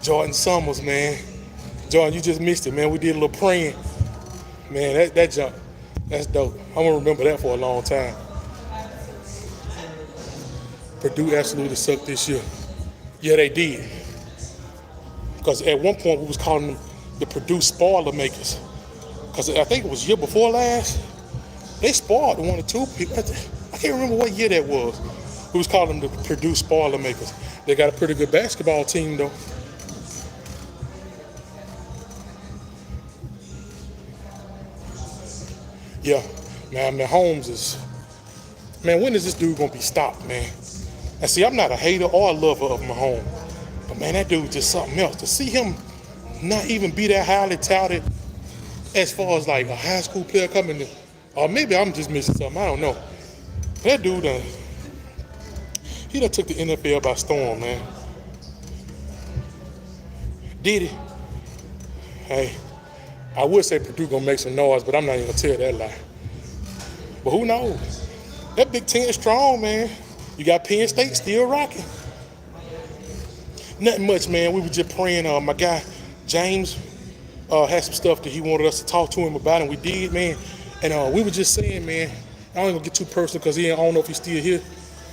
Jordan Summers, man. Jordan, you just missed it, man. We did a little praying. Man, that jump, that's dope. I'm gonna remember that for a long time. Purdue absolutely sucked this year. Yeah, they did. Because at one point we was calling them the Purdue spoiler makers. Because I think it was year before last, they spoiled one or two people. I can't remember what year that was. We was calling them the Purdue spoiler makers. They got a pretty good basketball team though. Yeah, man, Holmes is, man, when is this dude gonna be stopped, man? And see, I'm not a hater or a lover of Mahomes, but man, that dude just something else. To see him not even be that highly touted as far as like a high school player coming in, or maybe I'm just missing something, I don't know. That dude he done took the NFL by storm, man. Did he? Hey, I would say Purdue gonna make some noise, but I'm not even gonna tell that lie. But who knows? That Big Ten is strong, man. You got Penn State still rocking. Nothing much, man. We were just praying. My guy James had some stuff that he wanted us to talk to him about, and we did, man. And we were just saying, man, I don't even get too personal because I don't know if he's still here,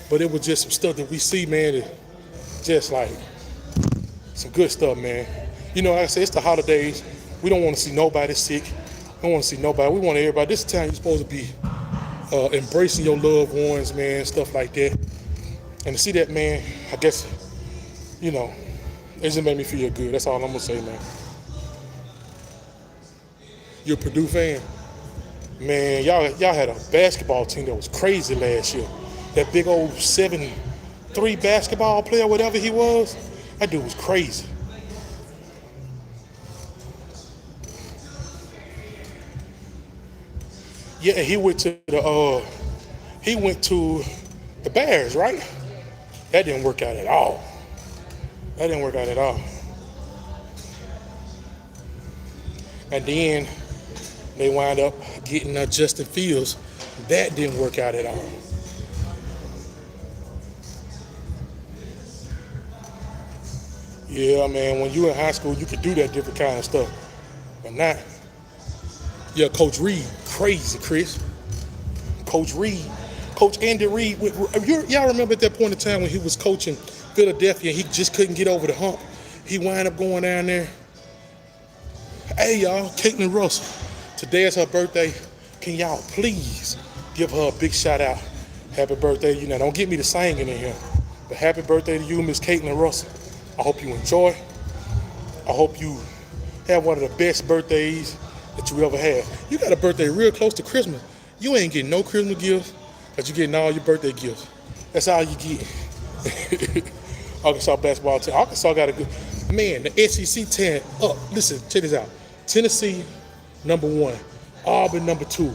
but it was just some stuff that we see, man, that just like some good stuff, man. You know, like I said, it's the holidays. We don't want to see nobody sick. We don't want to see nobody. We want everybody. This is the time you're supposed to be embracing your loved ones, man, stuff like that. And to see that, man, I guess, you know, it just made me feel good. That's all I'm going to say, man. You're a Purdue fan? Man, y'all had a basketball team that was crazy last year. That big old 7'3" basketball player, whatever he was, that dude was crazy. Yeah, he went to the Bears, right? That didn't work out at all. And then they wind up getting Justin Fields. That didn't work out at all. Yeah, man, when you in high school, you could do that different kind of stuff. But not. Yeah, Coach Reed, crazy, Chris. Coach Andy Reid. Y'all remember at that point in time when he was coaching Philadelphia, he just couldn't get over the hump. He wound up going down there. Hey, y'all, Caitlin Russell. Today is her birthday. Can y'all please give her a big shout out? Happy birthday. You know, don't get me to singing in here, but happy birthday to you, Miss Caitlin Russell. I hope you enjoy. I hope you have one of the best birthdays that you ever had. You got a birthday real close to Christmas. You ain't getting no Christmas gifts, but you getting all your birthday gifts. That's all you get. Arkansas basketball team. Arkansas got a good man. The SEC tearing up. Listen, check this out. Tennessee, number 1. Auburn, number 2.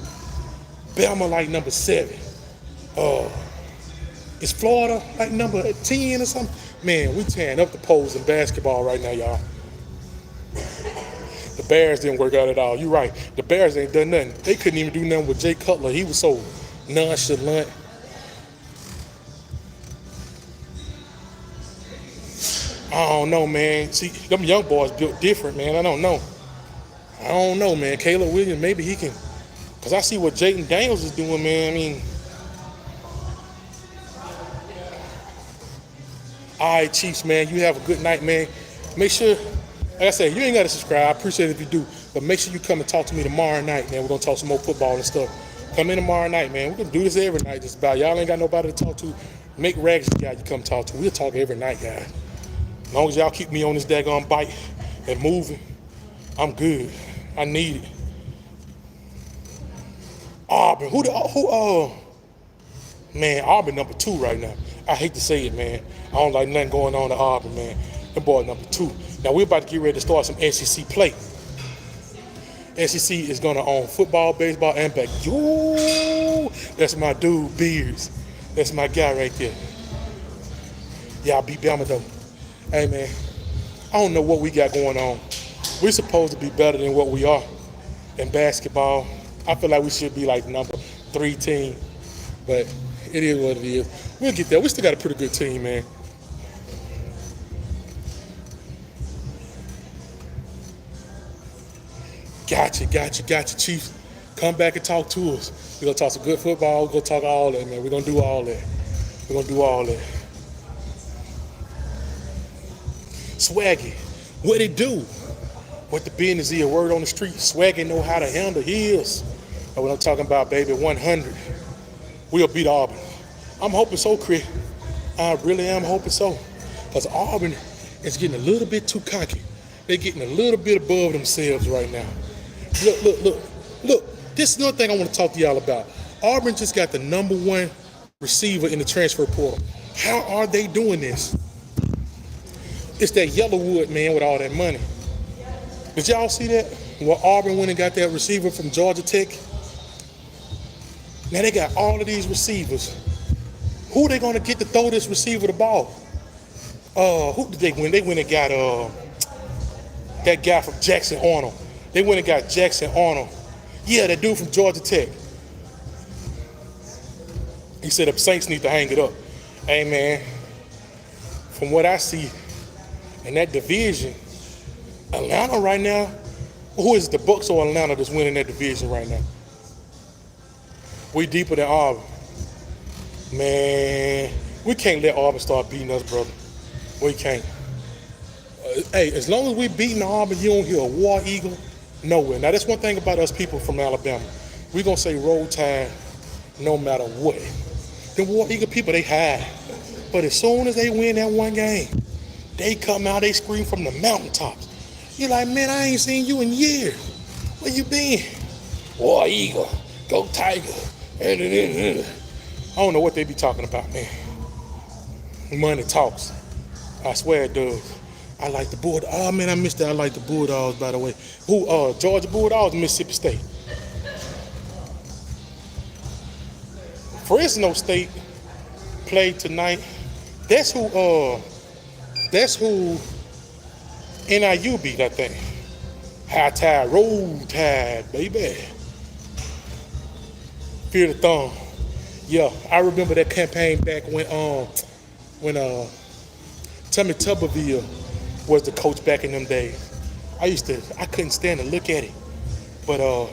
Bama, like number 7. Is Florida like number 10 or something? Man, we tearing up the polls in basketball right now, y'all. The Bears didn't work out at all. You're right. The Bears ain't done nothing. They couldn't even do nothing with Jay Cutler. He was so nonchalant. I don't know, man. See, them young boys built different, man. I don't know, man. Caleb Williams, maybe he can. Because I see what Jaden Daniels is doing, man. I mean, all right, Chiefs, man. You have a good night, man. Make sure, like I said, you ain't got to subscribe. I appreciate it if you do. But make sure you come and talk to me tomorrow night, man. We're going to talk some more football and stuff. Come in tomorrow night, man. We're going to do this every night just about. Y'all ain't got nobody to talk to. Make Rags the guy you come talk to. We'll talk every night, guys. As long as y'all keep me on this daggone bike and moving, I'm good. I need it. Auburn. Man, Auburn number 2 right now. I hate to say it, man. I don't like nothing going on at Auburn, man. Them boy number 2. Now we're about to get ready to start some SEC play. SEC is gonna own football, baseball, and back. Yo, that's my dude, Beards. That's my guy right there. Y'all beat Bama though. Hey man, I don't know what we got going on. We're supposed to be better than what we are in basketball. I feel like we should be like number 3 team, but it is what it is. We'll get there. We still got a pretty good team, man. Gotcha, Chiefs. Come back and talk to us. We're going to talk some good football. We're going to talk all that, man. We're going to do all that. Swaggy, what it do? What the business is, word on the street. Swaggy know how to handle his. That's what I'm talking about, baby. 100. We'll beat Auburn. I'm hoping so, Chris. I really am hoping so. Because Auburn is getting a little bit too cocky. They're getting a little bit above themselves right now. Look. This is another thing I want to talk to y'all about. Auburn just got the number 1 receiver in the transfer portal. How are they doing this? It's that Yellowwood, man, with all that money. Did y'all see that? Well, Auburn went and got that receiver from Georgia Tech. Now they got all of these receivers. Who they gonna get to throw this receiver the ball? Who did they win? They went and got that guy from Jackson Arnold. They went and got Jackson Arnold. Yeah, that dude from Georgia Tech. He said the Saints need to hang it up. Hey man, from what I see in that division, Atlanta right now, who is it, the Bucks or Atlanta that's winning that division right now? We deeper than Auburn. Man, we can't let Auburn start beating us, brother. We can't. Hey, as long as we beating Auburn, you don't hear a War Eagle nowhere. Now, that's one thing about us people from Alabama. We gonna say Roll Tide no matter what. The War Eagle people, they hide. But as soon as they win that one game, they come out, they scream from the mountaintops. You're like, man, I ain't seen you in years. Where you been? War Eagle, go Tiger. I don't know what they be talking about, man. Money talks. I swear it does. I like the Bulldogs. Oh, man, I missed that. I like the Bulldogs, by the way. Who, Georgia Bulldogs, Mississippi State. Fresno State played tonight. That's who NIU beat, I think. High Tide, Roll Tide, baby. Fear the Thumb. Yeah, I remember that campaign back when Tommy Tuberville was the coach back in them days. I couldn't stand to look at it. But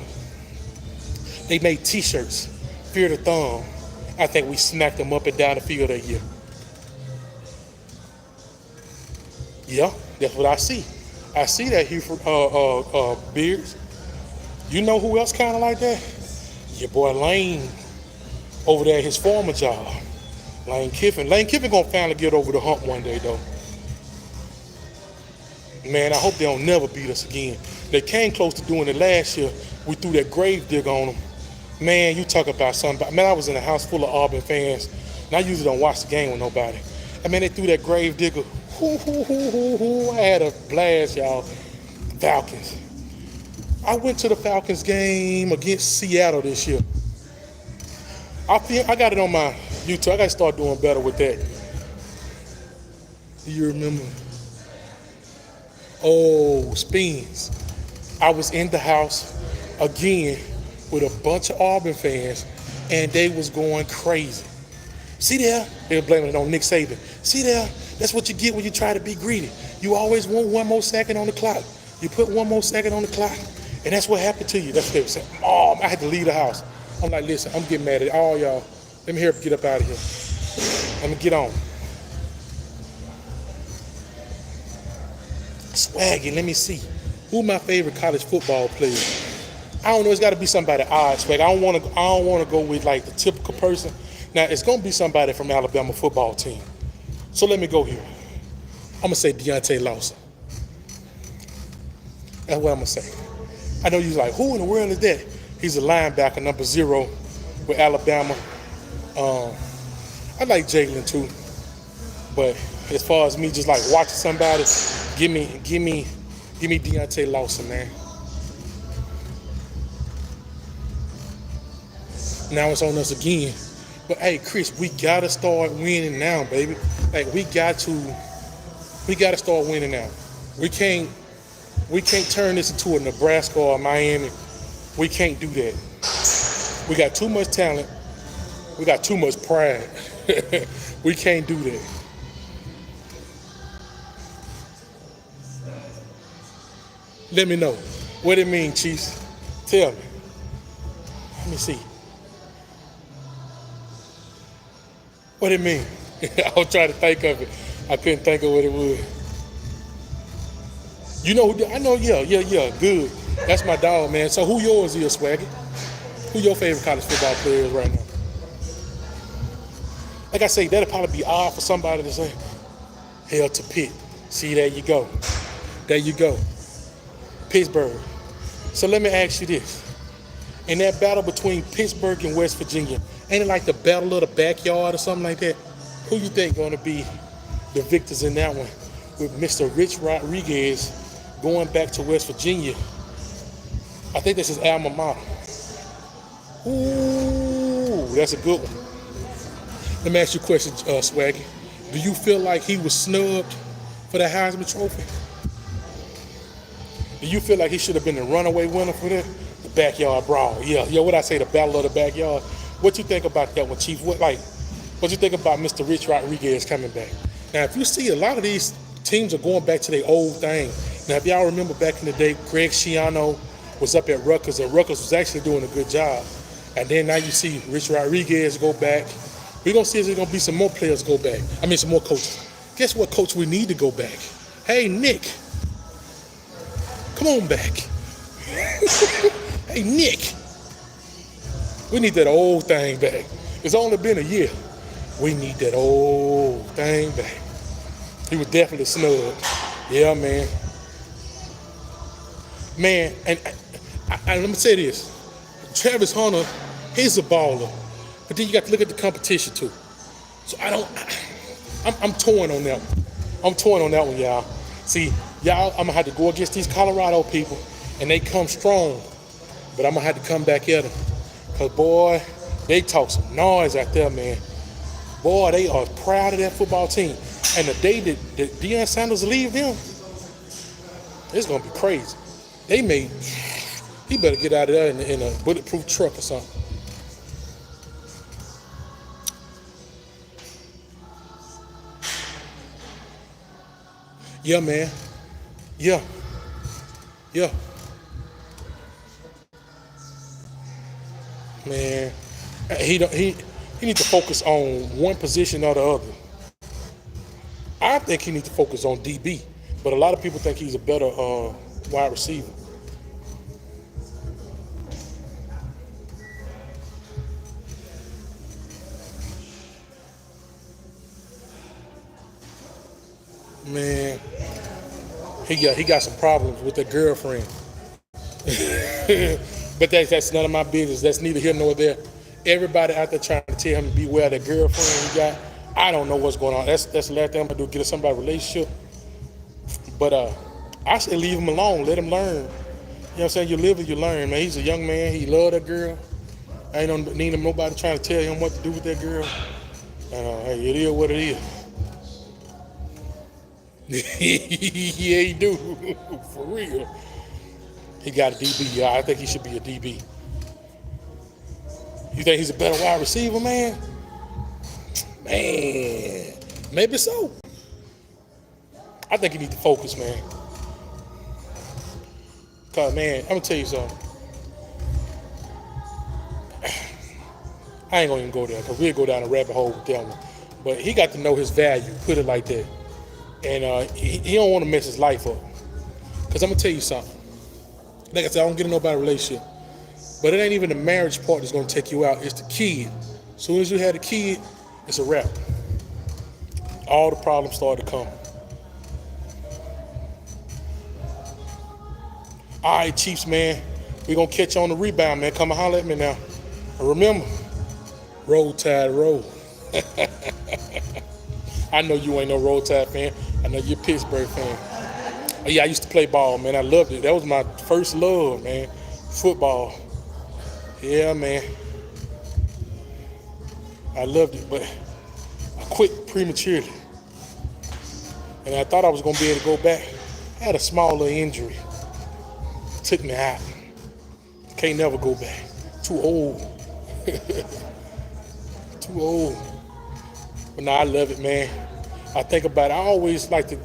they made t-shirts, Fear the Thumb. I think we smacked them up and down the field that year. Yeah, that's what I see. I see that here from Beards. You know who else kind of like that? Your boy Lane over there at his former job. Lane Kiffin. Lane Kiffin gonna finally get over the hump one day though. Man, I hope they don't never beat us again. They came close to doing it last year. We threw that grave dig on them. Man, you talk about something. Man, I was in a house full of Auburn fans, and I usually don't watch the game with nobody. And man, they threw that grave digger. Hoo, hoo, hoo, hoo, hoo. I had a blast, y'all. Falcons. I went to the Falcons game against Seattle this year. I got it on my YouTube. I got to start doing better with that. Do you remember? Oh, Spins. I was in the house again with a bunch of Auburn fans, and they was going crazy. See there? They were blaming it on Nick Saban. See there? That's what you get when you try to be greedy. You always want one more second on the clock. You put one more second on the clock, and that's what happened to you. That's what they were saying. Oh, I had to leave the house. I'm like, listen, I'm getting mad at all y'all. Let me get up out of here. Let me get on. Swaggy, let me see. Who my favorite college football players? I don't know. It's got to be somebody odd, Swag. I don't want to go with like the typical person. Now it's gonna be somebody from Alabama football team. So let me go here. I'm gonna say Deontay Lawson. That's what I'm gonna say. I know you're like, who in the world is that? He's a linebacker, number 0 with Alabama. I like Jalen too, but as far as me just like watching somebody, give me Deontay Lawson, man. Now it's on us again. But hey, Chris, we gotta start winning now, baby. Like we gotta start winning now. We can't turn this into a Nebraska or a Miami. We can't do that. We got too much talent. We got too much pride. We can't do that. Let me know. What it mean, Chiefs? Tell me. Let me see. What it mean? I was trying to think of it. I couldn't think of what it was. You know who? I know. Yeah. Good. That's my dog, man. So who yours is, Swaggy? Who your favorite college football player is right now? Like I say, that'll probably be odd for somebody to say, hell to Pitt. See, there you go. There you go. Pittsburgh. So let me ask you this. In that battle between Pittsburgh and West Virginia, ain't it like the battle of the backyard or something like that? Who you think going to be the victors in that one? With Mr. Rich Rodriguez going back to West Virginia. I think this is alma mater. Ooh, that's a good one. Let me ask you a question, Swaggy. Do you feel like he was snubbed for the Heisman Trophy? Do you feel like he should have been the runaway winner for that? The backyard brawl. Yeah, what I say, the battle of the backyard. What you think about that one, Chief? What you think about Mr. Rich Rodriguez coming back? Now, if you see a lot of these teams are going back to their old thing. Now, if y'all remember back in the day, Greg Schiano was up at Rutgers, and Rutgers was actually doing a good job. And then now you see Rich Rodriguez go back. We're going to see if there's going to be some more players go back. Some more coaches. Guess what, coach, we need to go back? Hey, Nick. Come on back. Hey, Nick. We need that old thing back. It's only been a year. We need that old thing back. He was definitely snubbed. Yeah, man. Man, and let me say this. Travis Hunter, he's a baller. But then you got to look at the competition, too. So I'm torn on that one. I'm torn on that one, y'all. See, y'all, I'm going to have to go against these Colorado people, and they come strong. But I'm going to have to come back at them. Because, boy, they talk some noise out there, man. Boy, they are proud of that football team. And the day that Deion Sanders leave them, it's going to be crazy. He better get out of there in a bulletproof truck or something. Yeah, man. Yeah. Man, he needs to focus on one position or the other. I think he needs to focus on DB, but a lot of people think he's a better wide receiver. Man, he got some problems with that girlfriend. But that's none of my business. That's neither here nor there. Everybody out there trying to tell him to beware that girlfriend he got. I don't know what's going on. That's the last thing I'm gonna do, get somebody a relationship. But I say leave him alone. Let him learn. You know what I'm saying? You live and you learn, man. He's a young man. He love that girl. I ain't don't need him nobody trying to tell him what to do with that girl. Hey, it is what it is. Yeah, he do. For real. He got a DB, y'all. I think he should be a DB. You think he's a better wide receiver, man? Man, maybe so. I think he needs to focus, man. Cause man, I'm gonna tell you something. I ain't gonna even go there, cause we'll go down a rabbit hole with that one. But he got to know his value, put it like that. And he don't want to mess his life up. Cause I'm gonna tell you something. Like I said, I don't get in nobody's relationship. But it ain't even the marriage part that's gonna take you out, it's the kid. As soon as you have the kid, it's a wrap. All the problems start to come. All right, Chiefs, man. We're going to catch you on the rebound, man. Come and holler at me now. And remember, Roll Tide, roll. I know you ain't no Roll Tide fan. I know you're a Pittsburgh fan. Oh, yeah, I used to play ball, man. I loved it. That was my first love, man. Football. Yeah, man. I loved it, but I quit prematurely. And I thought I was going to be able to go back. I had a small little injury. Took me out. Can't never go back. Too old. Too old. But now I love it, man. I think about it. I always like to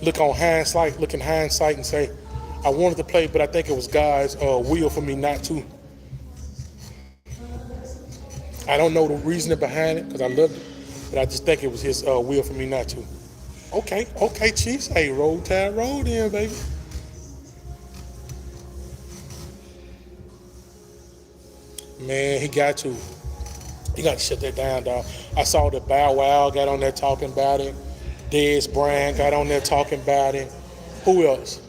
look in hindsight and say, I wanted to play, but I think it was God's will for me not to. I don't know the reasoning behind it because I loved it, but I just think it was his will for me not to. Okay, Chiefs. Hey, Roll Tide, roll then, baby. Man, he got to shut that down, dog. I saw that Bow Wow got on there talking about it. Dez Bryant got on there talking about it. Who else?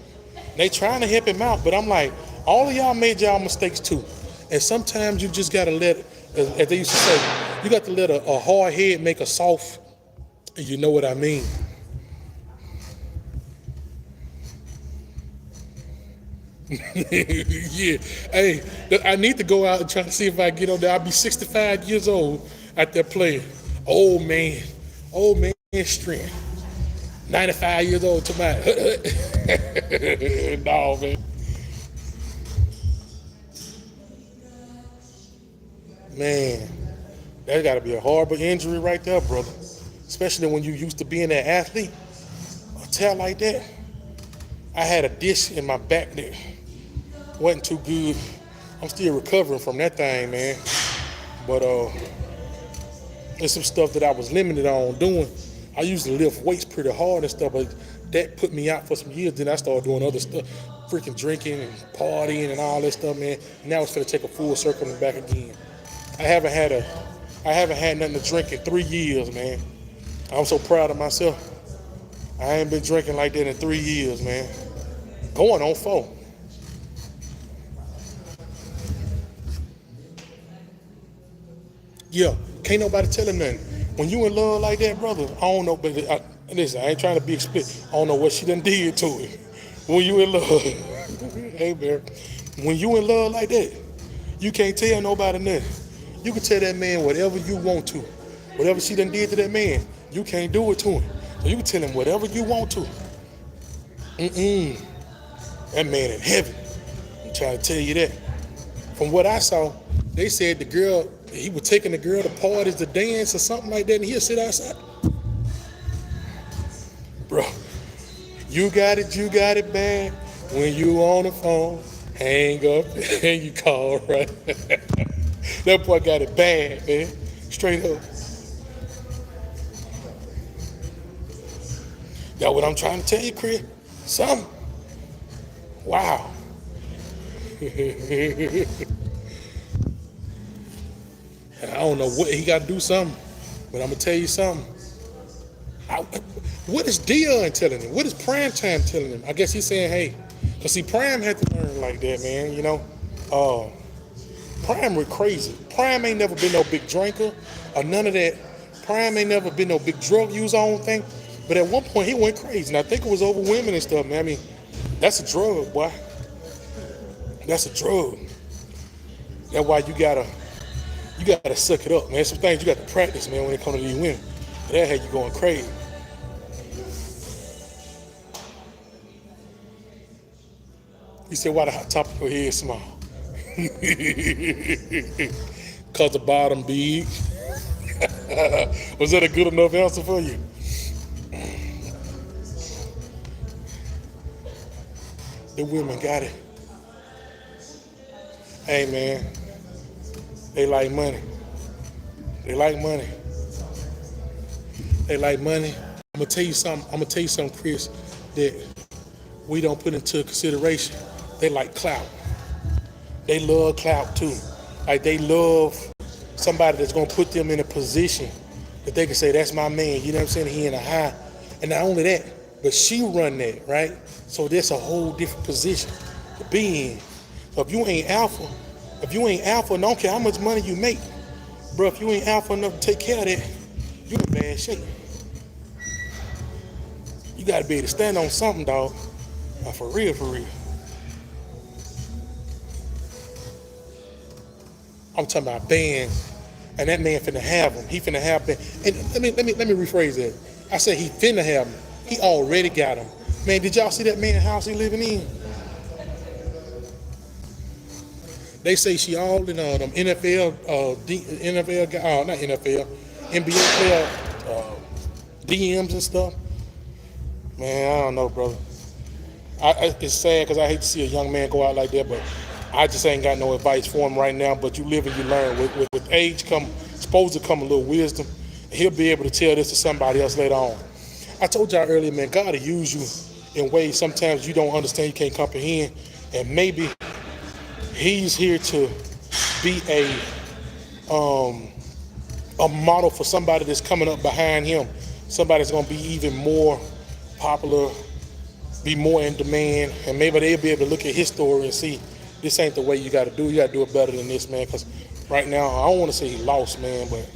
They trying to help him out, but I'm like, all of y'all made y'all mistakes too. And sometimes you just got to let, as they used to say, you got to let a hard head make a soft, and you know what I mean. Yeah. Hey, I need to go out and try to see if I get on there. I'll be 65 years old out there playing. Old man strength. 95 years old to my no, man. Man, that gotta be a horrible injury right there, brother. Especially when you used to being an athlete. A tear like that. I had a disc in my back there. Wasn't too good. I'm still recovering from that thing, man. But there's some stuff that I was limited on doing. I used to lift weights pretty hard and stuff, but that put me out for some years. Then I started doing other stuff, freaking drinking and partying and all that stuff, man. Now it's gonna take a full circle and back again. I haven't had nothing to drink in 3 years, man. I'm so proud of myself. I ain't been drinking like that in 3 years, man. Going on 4. Yeah, can't nobody tell him nothing. When you in love like that, brother, I don't know, but listen, I ain't trying to be explicit. I don't know what she done did to it. When you in love, hey, man, when you in love like that, you can't tell nobody nothing. You can tell that man whatever you want to. Whatever she done did to that man, you can't do it to him. So you can tell him whatever you want to. That man in heaven. I'm trying to tell you that. From what I saw, they said the girl, he was taking the girl to parties to dance or something like that, and he'll sit outside. Bro, you got it bad when you on the phone, hang up, and you call, right? That boy got it bad, man. Straight up. That's what I'm trying to tell you, Chris. Something. Wow. I don't know what he got to do something, but I'm gonna tell you something. What is Dion telling him? What is Prime Time telling him? I guess he's saying, hey, cause see, Prime had to learn like that, man. You know, Prime went crazy. Prime ain't never been no big drinker or none of that. Prime ain't never been no big drug user, I don't think. But at one point he went crazy. And I think it was over women and stuff, man. I mean, that's a drug, boy. That's a drug. That's why you gotta suck it up, man. Some things you got to practice, man, when it comes to these women. That had you going crazy. You said, why the top of your head small? Cause the bottom big. Was that a good enough answer for you? The women got it. Hey man, they like money. They like money. They like money. I'm gonna tell you something, Chris, that we don't put into consideration. They like clout. They love clout too. Like they love somebody that's gonna put them in a position that they can say, that's my man, you know what I'm saying? He in a high. And not only that, but she run that, right? So that's a whole different position to be in. So if you ain't alpha, I don't care how much money you make, bro, if you ain't alpha enough to take care of that, you in bad shape. You gotta be able to stand on something, dog. For real, for real. I'm talking about bands, and that man finna have them. He finna have them. And let me rephrase that. I said he finna have them. He already got them. Man, did y'all see that man's house he living in? They say she all in them NFL, NFL guy, not NFL, NBA player DMs and stuff. Man, I don't know, brother. It's sad because I hate to see a young man go out like that, but I just ain't got no advice for him right now. But you live and you learn. With age supposed to come a little wisdom. And he'll be able to tell this to somebody else later on. I told y'all earlier, man, God will use you in ways sometimes you don't understand, you can't comprehend. And maybe he's here to be a model for somebody that's coming up behind him. Somebody that's going to be even more popular, be more in demand, and maybe they'll be able to look at his story and see this ain't the way you got to do. You got to do it better than this, man. Because right now, I don't want to say he lost, man, but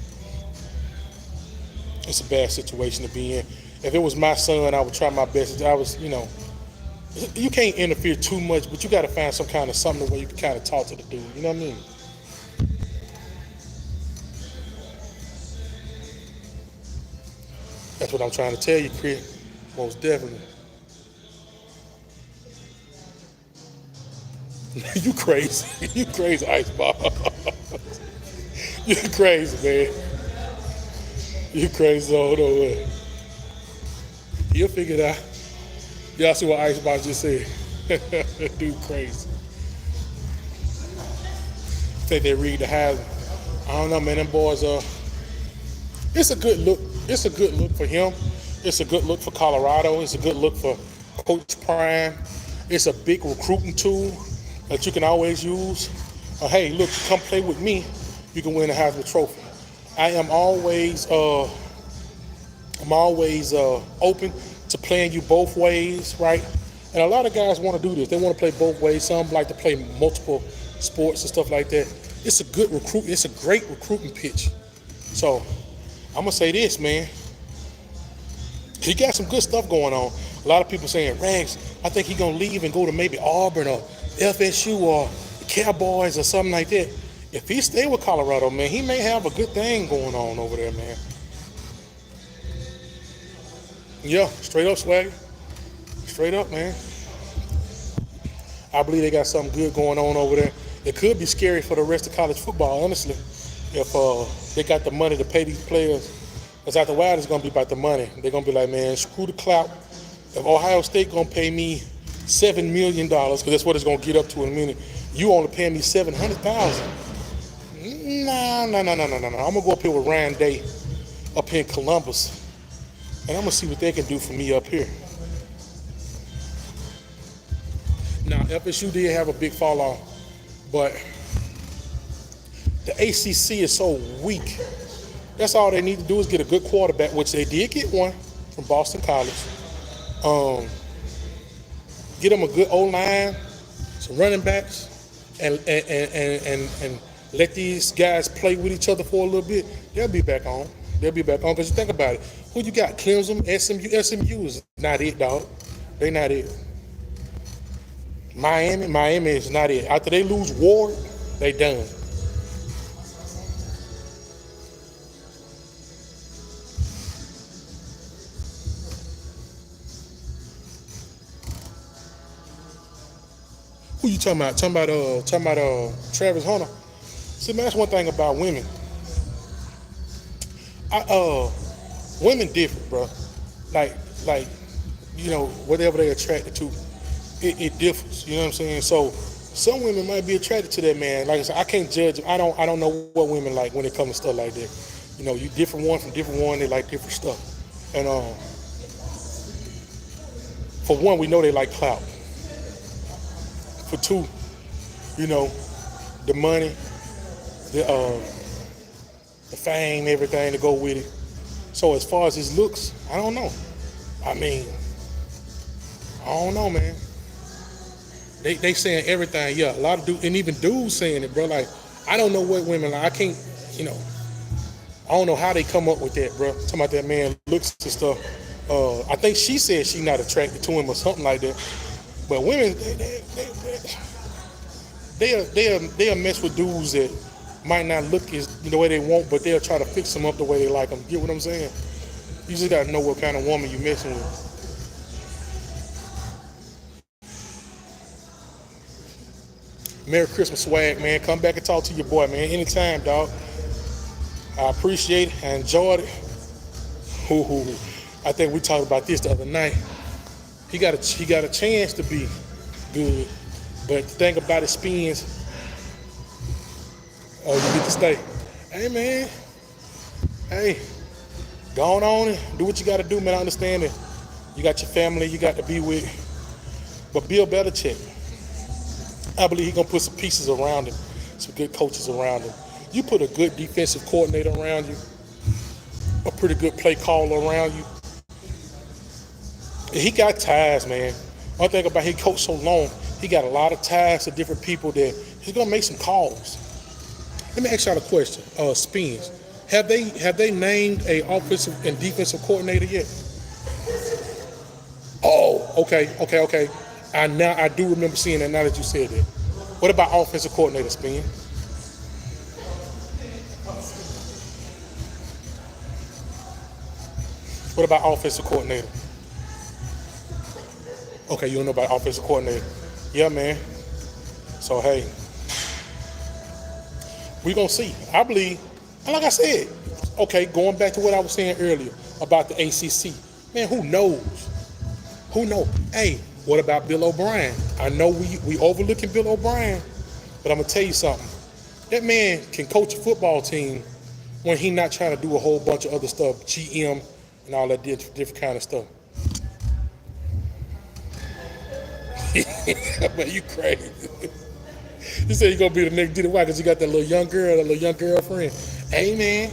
it's a bad situation to be in. If it was my son, I would try my best. You can't interfere too much, but you got to find some kind of something where you can kind of talk to the dude. You know what I mean? That's what I'm trying to tell you, Chris. Most definitely. You crazy. You crazy, Iceball. You crazy, man. You crazy. Hold on. You'll figure it out. Y'all see what Iceball just said? Dude crazy. Think they read the Heisman. I don't know, man. Them boys it's a good look. It's a good look for him. It's a good look for Colorado. It's a good look for Coach Prime. It's a big recruiting tool that you can always use. Hey, look, come play with me. You can win a Heisman Trophy. I am always open to playing you both ways, right? And a lot of guys want to do this. They want to play both ways. Some like to play multiple sports and stuff like that. It's a good recruit. It's a great recruiting pitch. So I'm gonna say this, man. He got some good stuff going on. A lot of people saying, Rags, I think he's gonna leave and go to maybe Auburn or FSU or the Cowboys or something like that. If he stay with Colorado, man, he may have a good thing going on over there, man. Yeah, straight up, Swagger. Straight up, man. I believe they got something good going on over there. It could be scary for the rest of college football, honestly, if they got the money to pay these players. Because after a while, it's going to be about the money. They're going to be like, man, screw the clout. If Ohio State going to pay me $7 million, because that's what it's going to get up to in a minute, you only paying me $700,000. No. I'm going to go up here with Ryan Day up here in Columbus, and I'm going to see what they can do for me up here. Now, FSU did have a big fall off, but the ACC is so weak. That's all they need to do is get a good quarterback, which they did get one from Boston College. Get them a good O-line, some running backs, and let these guys play with each other for a little bit, they'll be back on. They'll be back on. Because you think about it, who you got? Clemson, SMU is not it, dog. They not it. Miami is not it. After they lose Ward, they done. Who you talking about? Talking about Travis Hunter. See, man, that's one thing about women. I Women different, bro. Like like whatever they attracted to, it differs. You know what I'm saying? So some women might be attracted to that man. Like I said, I can't judge. I don't know what women like when it comes to stuff like that. You different one from different one. They like different stuff. And for one, we know they like clout. For two, you know, the money, the fame, everything to go with it. So as far as his looks, I don't know. I mean, I don't know, man. They saying everything, yeah. A lot of dudes, and even dudes saying it, bro. Like, I don't know what women like. I can't, I don't know how they come up with that, bro. Talking about that man looks and stuff. I think she said she not attracted to him or something like that. But women, they'll mess with dudes that might not look as the way they want, but they'll try to fix them up the way they like them. Get what I'm saying? You just gotta know what kind of woman you messing with. Merry Christmas, swag, man. Come back and talk to your boy, man. Anytime, dog. I appreciate it. I enjoyed it. Ooh. I think we talked about this the other night. He got a chance to be good, but the thing about it spins. Oh, you get to stay. Hey, man. Hey, go on and do what you got to do, man. I understand it. You got your family you got to be with, but Bill Belichick, I believe he's gonna put some pieces around him, some good coaches around him. You put a good defensive coordinator around you, a pretty good play caller around you. And he got ties, man. One thing about he coached so long, he got a lot of ties to different people that he's gonna make some calls. Let me ask y'all a question. Spins. Have they named a offensive and defensive coordinator yet? Oh, okay. I do remember seeing that now that you said that. What about offensive coordinator, Spin? What about offensive coordinator? Okay, you don't know about offensive coordinator. Yeah, man. So hey, we gonna see. I believe, and like I said, okay, going back to what I was saying earlier about the ACC, man, who knows? Who knows? Hey, what about Bill O'Brien? I know we overlooking Bill O'Brien, but I'm gonna tell you something. That man can coach a football team when he not trying to do a whole bunch of other stuff, GM and all that different kind of stuff. Man, you crazy. You said you gonna be the next Diddy White because you got that little young girlfriend. Hey man,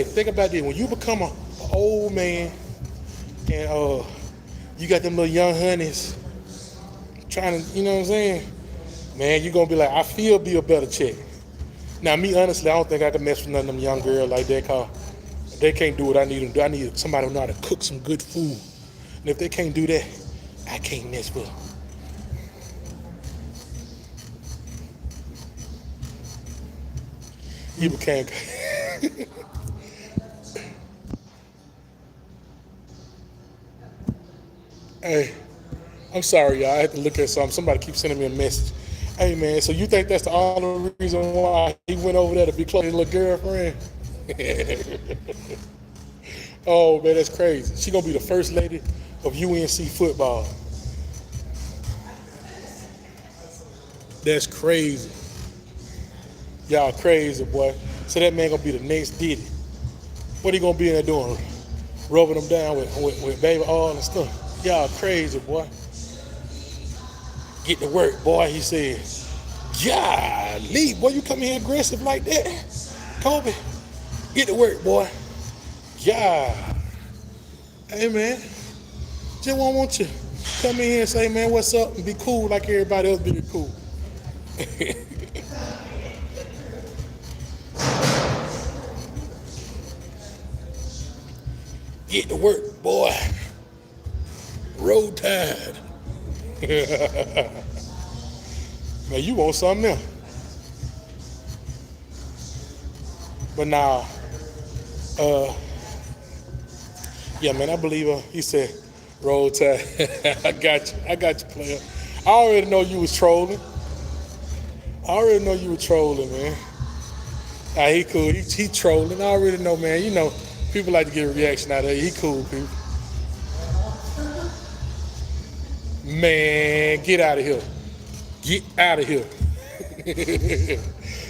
think about this. When you become an old man and you got them little young honeys trying to, you know what I'm saying? Man, you gonna be like, I feel be a better check. Now me honestly, I don't think I can mess with none of them young girls like that cause they can't do what I need them to do. I need somebody who know how to cook some good food. And if they can't do that, I can't mess with them. You can't. Hey, I'm sorry, y'all. I had to look at something. Somebody keeps sending me a message. Hey, man, so you think that's the only reason why he went over there to be close to his little girlfriend? Oh, man, that's crazy. She gonna be the first lady of UNC football. That's crazy. Y'all crazy, boy. So that man gonna be the next Diddy. What he gonna be in there doing? Rubbing them down with baby oil and stuff. Y'all crazy, boy. Get to work, boy, he said. Golly, boy, you come here aggressive like that? Kobe, get to work, boy. Yeah. Hey, man. Just want you to come in here and say, man, what's up? And be cool like everybody else be cool. Get to work, boy. Roll Tide. Man, you want something else. But now, yeah, man, I believe he said, Roll Tide. I got you, player. I already know you was trolling. Man. Nah, he cool. He trolling. I already know, man. You know, people like to get a reaction out of it. He cool, people. Man, get out of here. Get out of here.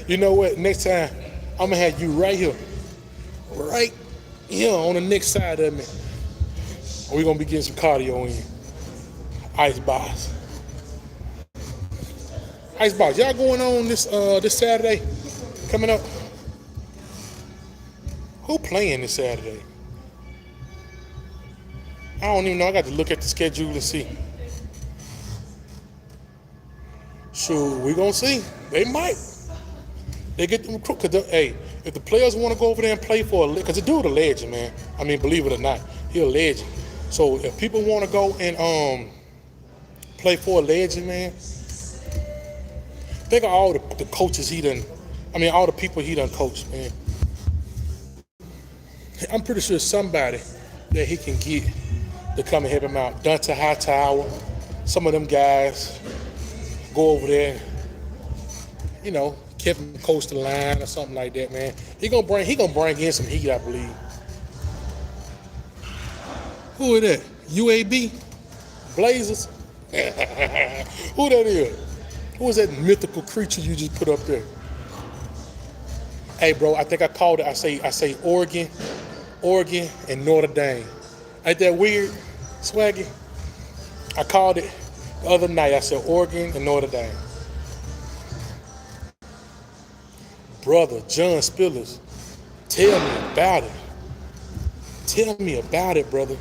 You know what? Next time, I'm going to have you right here. Right here on the next side of me. We're going to be getting some cardio in. Icebox. Icebox, y'all going on this Saturday coming up? Who playing this Saturday? I don't even know. I got to look at the schedule and see. Sure, we gonna see. They might. They get them recruit. Hey, if the players want to go over there and play for because the dude a legend, man. I mean, believe it or not, he a legend. So if people want to go and play for a legend, man, think of all the coaches he done. I mean, all the people he done coached, man. I'm pretty sure somebody that he can get to come and help him out. Dante Hightower, some of them guys. Go over there and, you know, keep him close to the line or something like that, man. He gonna bring in some heat, I believe. Who is that? UAB? Blazers? Who that is? Who is that mythical creature you just put up there? Hey, bro, I think I called it. I say Oregon, and Notre Dame. Ain't that weird, Swaggy? I called it the other night. I said Oregon and Notre Dame. Brother, John Spillers, tell me about it. Tell me about it, brother.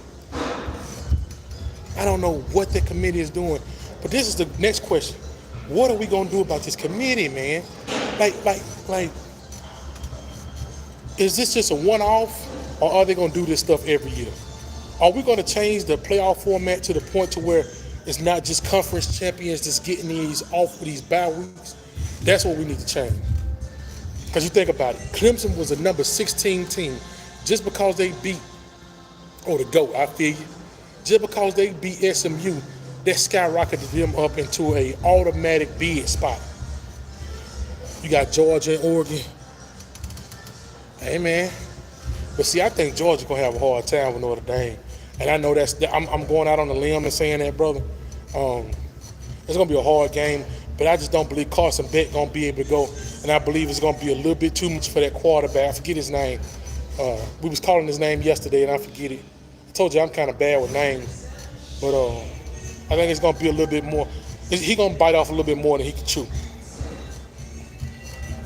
I don't know what the committee is doing, but this is the next question. What are we gonna do about this committee, man? Like, is this just a one-off, or are they gonna do this stuff every year? Are we gonna change the playoff format to the point to where it's not just conference champions just getting these off with these bye weeks? That's what we need to change. Because you think about it, Clemson was a number 16 team. Just because they beat, the GOAT, I feel you. Just because they beat SMU, that skyrocketed them up into a automatic bid spot. You got Georgia and Oregon. Hey, man. But see, I think Georgia's going to have a hard time with Notre Dame. And I know I'm going out on a limb and saying that, brother. It's going to be a hard game, but I just don't believe Carson Beck going to be able to go. And I believe it's going to be a little bit too much for that quarterback. I forget his name. We was calling his name yesterday, and I forget it. I told you I'm kind of bad with names. But I think it's going to be a little bit more. He's going to bite off a little bit more than he can chew.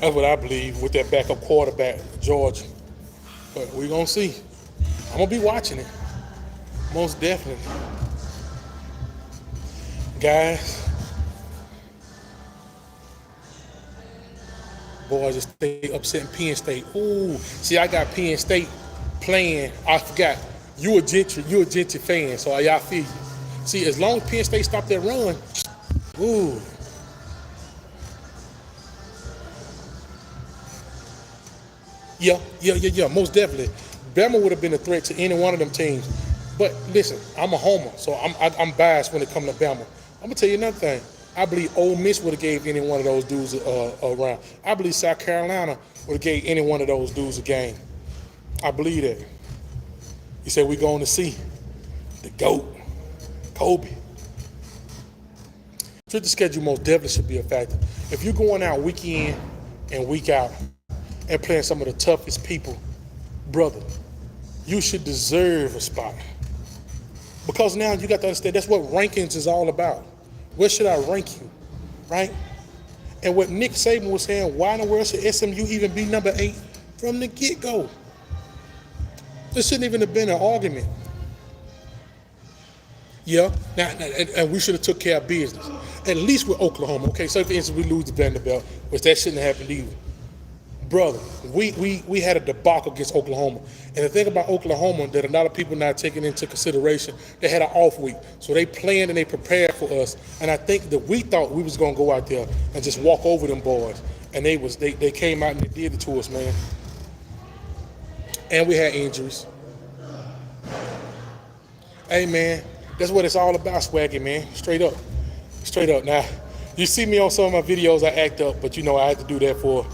That's what I believe with that backup quarterback, Georgia. But we're going to see. I'm going to be watching it. Most definitely. Guys, boys just stay upsetting Penn State. Ooh, see, I got Penn State playing. I forgot. You a Gentry fan, so y'all feel you. See, as long as Penn State stop that run, ooh. Yeah, most definitely. Bama would have been a threat to any one of them teams. But listen, I'm a homer, so I'm biased when it comes to Bama. I'm gonna tell you another thing. I believe Ole Miss would have gave any one of those dudes a round. I believe South Carolina would have gave any one of those dudes a game. I believe that. He said we're going to see the GOAT, Kobe. Stricter schedule most definitely should be a factor. If you're going out week in and week out and playing some of the toughest people, brother, you should deserve a spot. Because now you got to understand that's what rankings is all about. Where should I rank you, right? And what Nick Saban was saying, why in the world should SMU even be number 8 from the get-go? There shouldn't even have been an argument. Yeah, and we should have took care of business. At least with Oklahoma. Okay, so for instance, we lose to Vanderbilt, which that shouldn't have happened either. Brother, we had a debacle against Oklahoma. And the thing about Oklahoma that a lot of people not taking into consideration, they had an off week. So they planned and they prepared for us. And I think that we thought we was gonna go out there and just walk over them boys. And they came out and they did it to us, man. And we had injuries. Hey man, that's what it's all about, Swaggy, man. Straight up. Straight up. Now, you see me on some of my videos, I act up, but you know I had to do that for,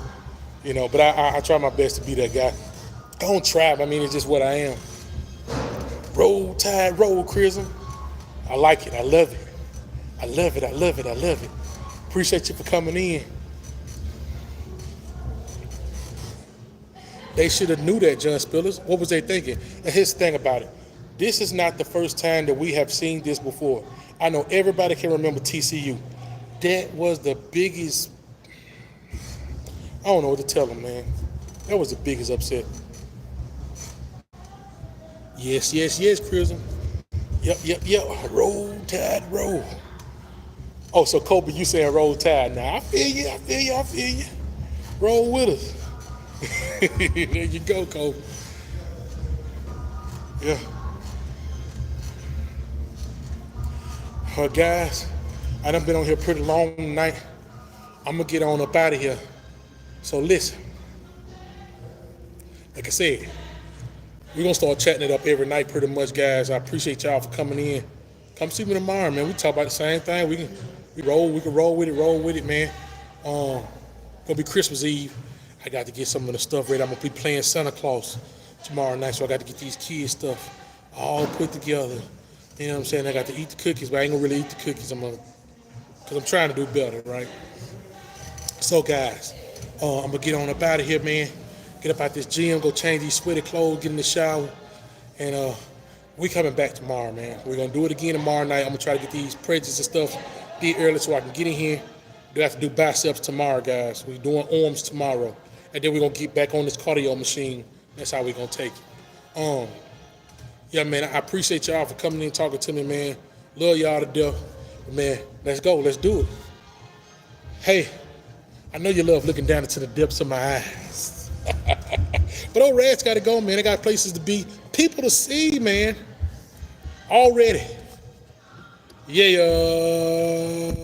but I try my best to be that guy. I don't try, I mean, it's just what I am. Roll Tide, roll Chrism. I like it, I love it. I love it, I love it, I love it. Appreciate you for coming in. They should have knew that, John Spillers. What was they thinking? And here's the thing about it. This is not the first time that we have seen this before. I know everybody can remember TCU. That was the biggest, I don't know what to tell them, man. That was the biggest upset. Yes, yes, yes, Chrism. Yep. Roll Tide, roll. Oh, so Kobe, you saying roll Tide now. I feel you. Roll with us. There you go, Kobe. Yeah. Guys, I done been on here pretty long tonight. I'm gonna get on up out of here. So listen, like I said, we're gonna start chatting it up every night pretty much, guys. I appreciate y'all for coming in. Come see me tomorrow, man. We talk about the same thing. We can roll with it, man. Gonna be Christmas Eve. I got to get some of the stuff ready. I'm gonna be playing Santa Claus tomorrow night, so I got to get these kids stuff all put together. You know what I'm saying? I got to eat the cookies, but I ain't gonna really eat the cookies. Because I'm trying to do better, right? So guys, I'm gonna get on up out of here, man. Get up out this gym, go change these sweaty clothes, get in the shower, and we coming back tomorrow, man. We're gonna do it again tomorrow night. I'm gonna try to get these pregs and stuff did early so I can get in here. We have to do biceps tomorrow, guys. We're doing arms tomorrow, and then we're gonna get back on this cardio machine. That's how we're gonna take it. Yeah, man, I appreciate y'all for coming in and talking to me, man. Love y'all to death. But man, let's go. Let's do it. Hey, I know you love looking down into the depths of my eyes. But old Rats got to go, man. They got places to be. People to see, man. Already. Yeah.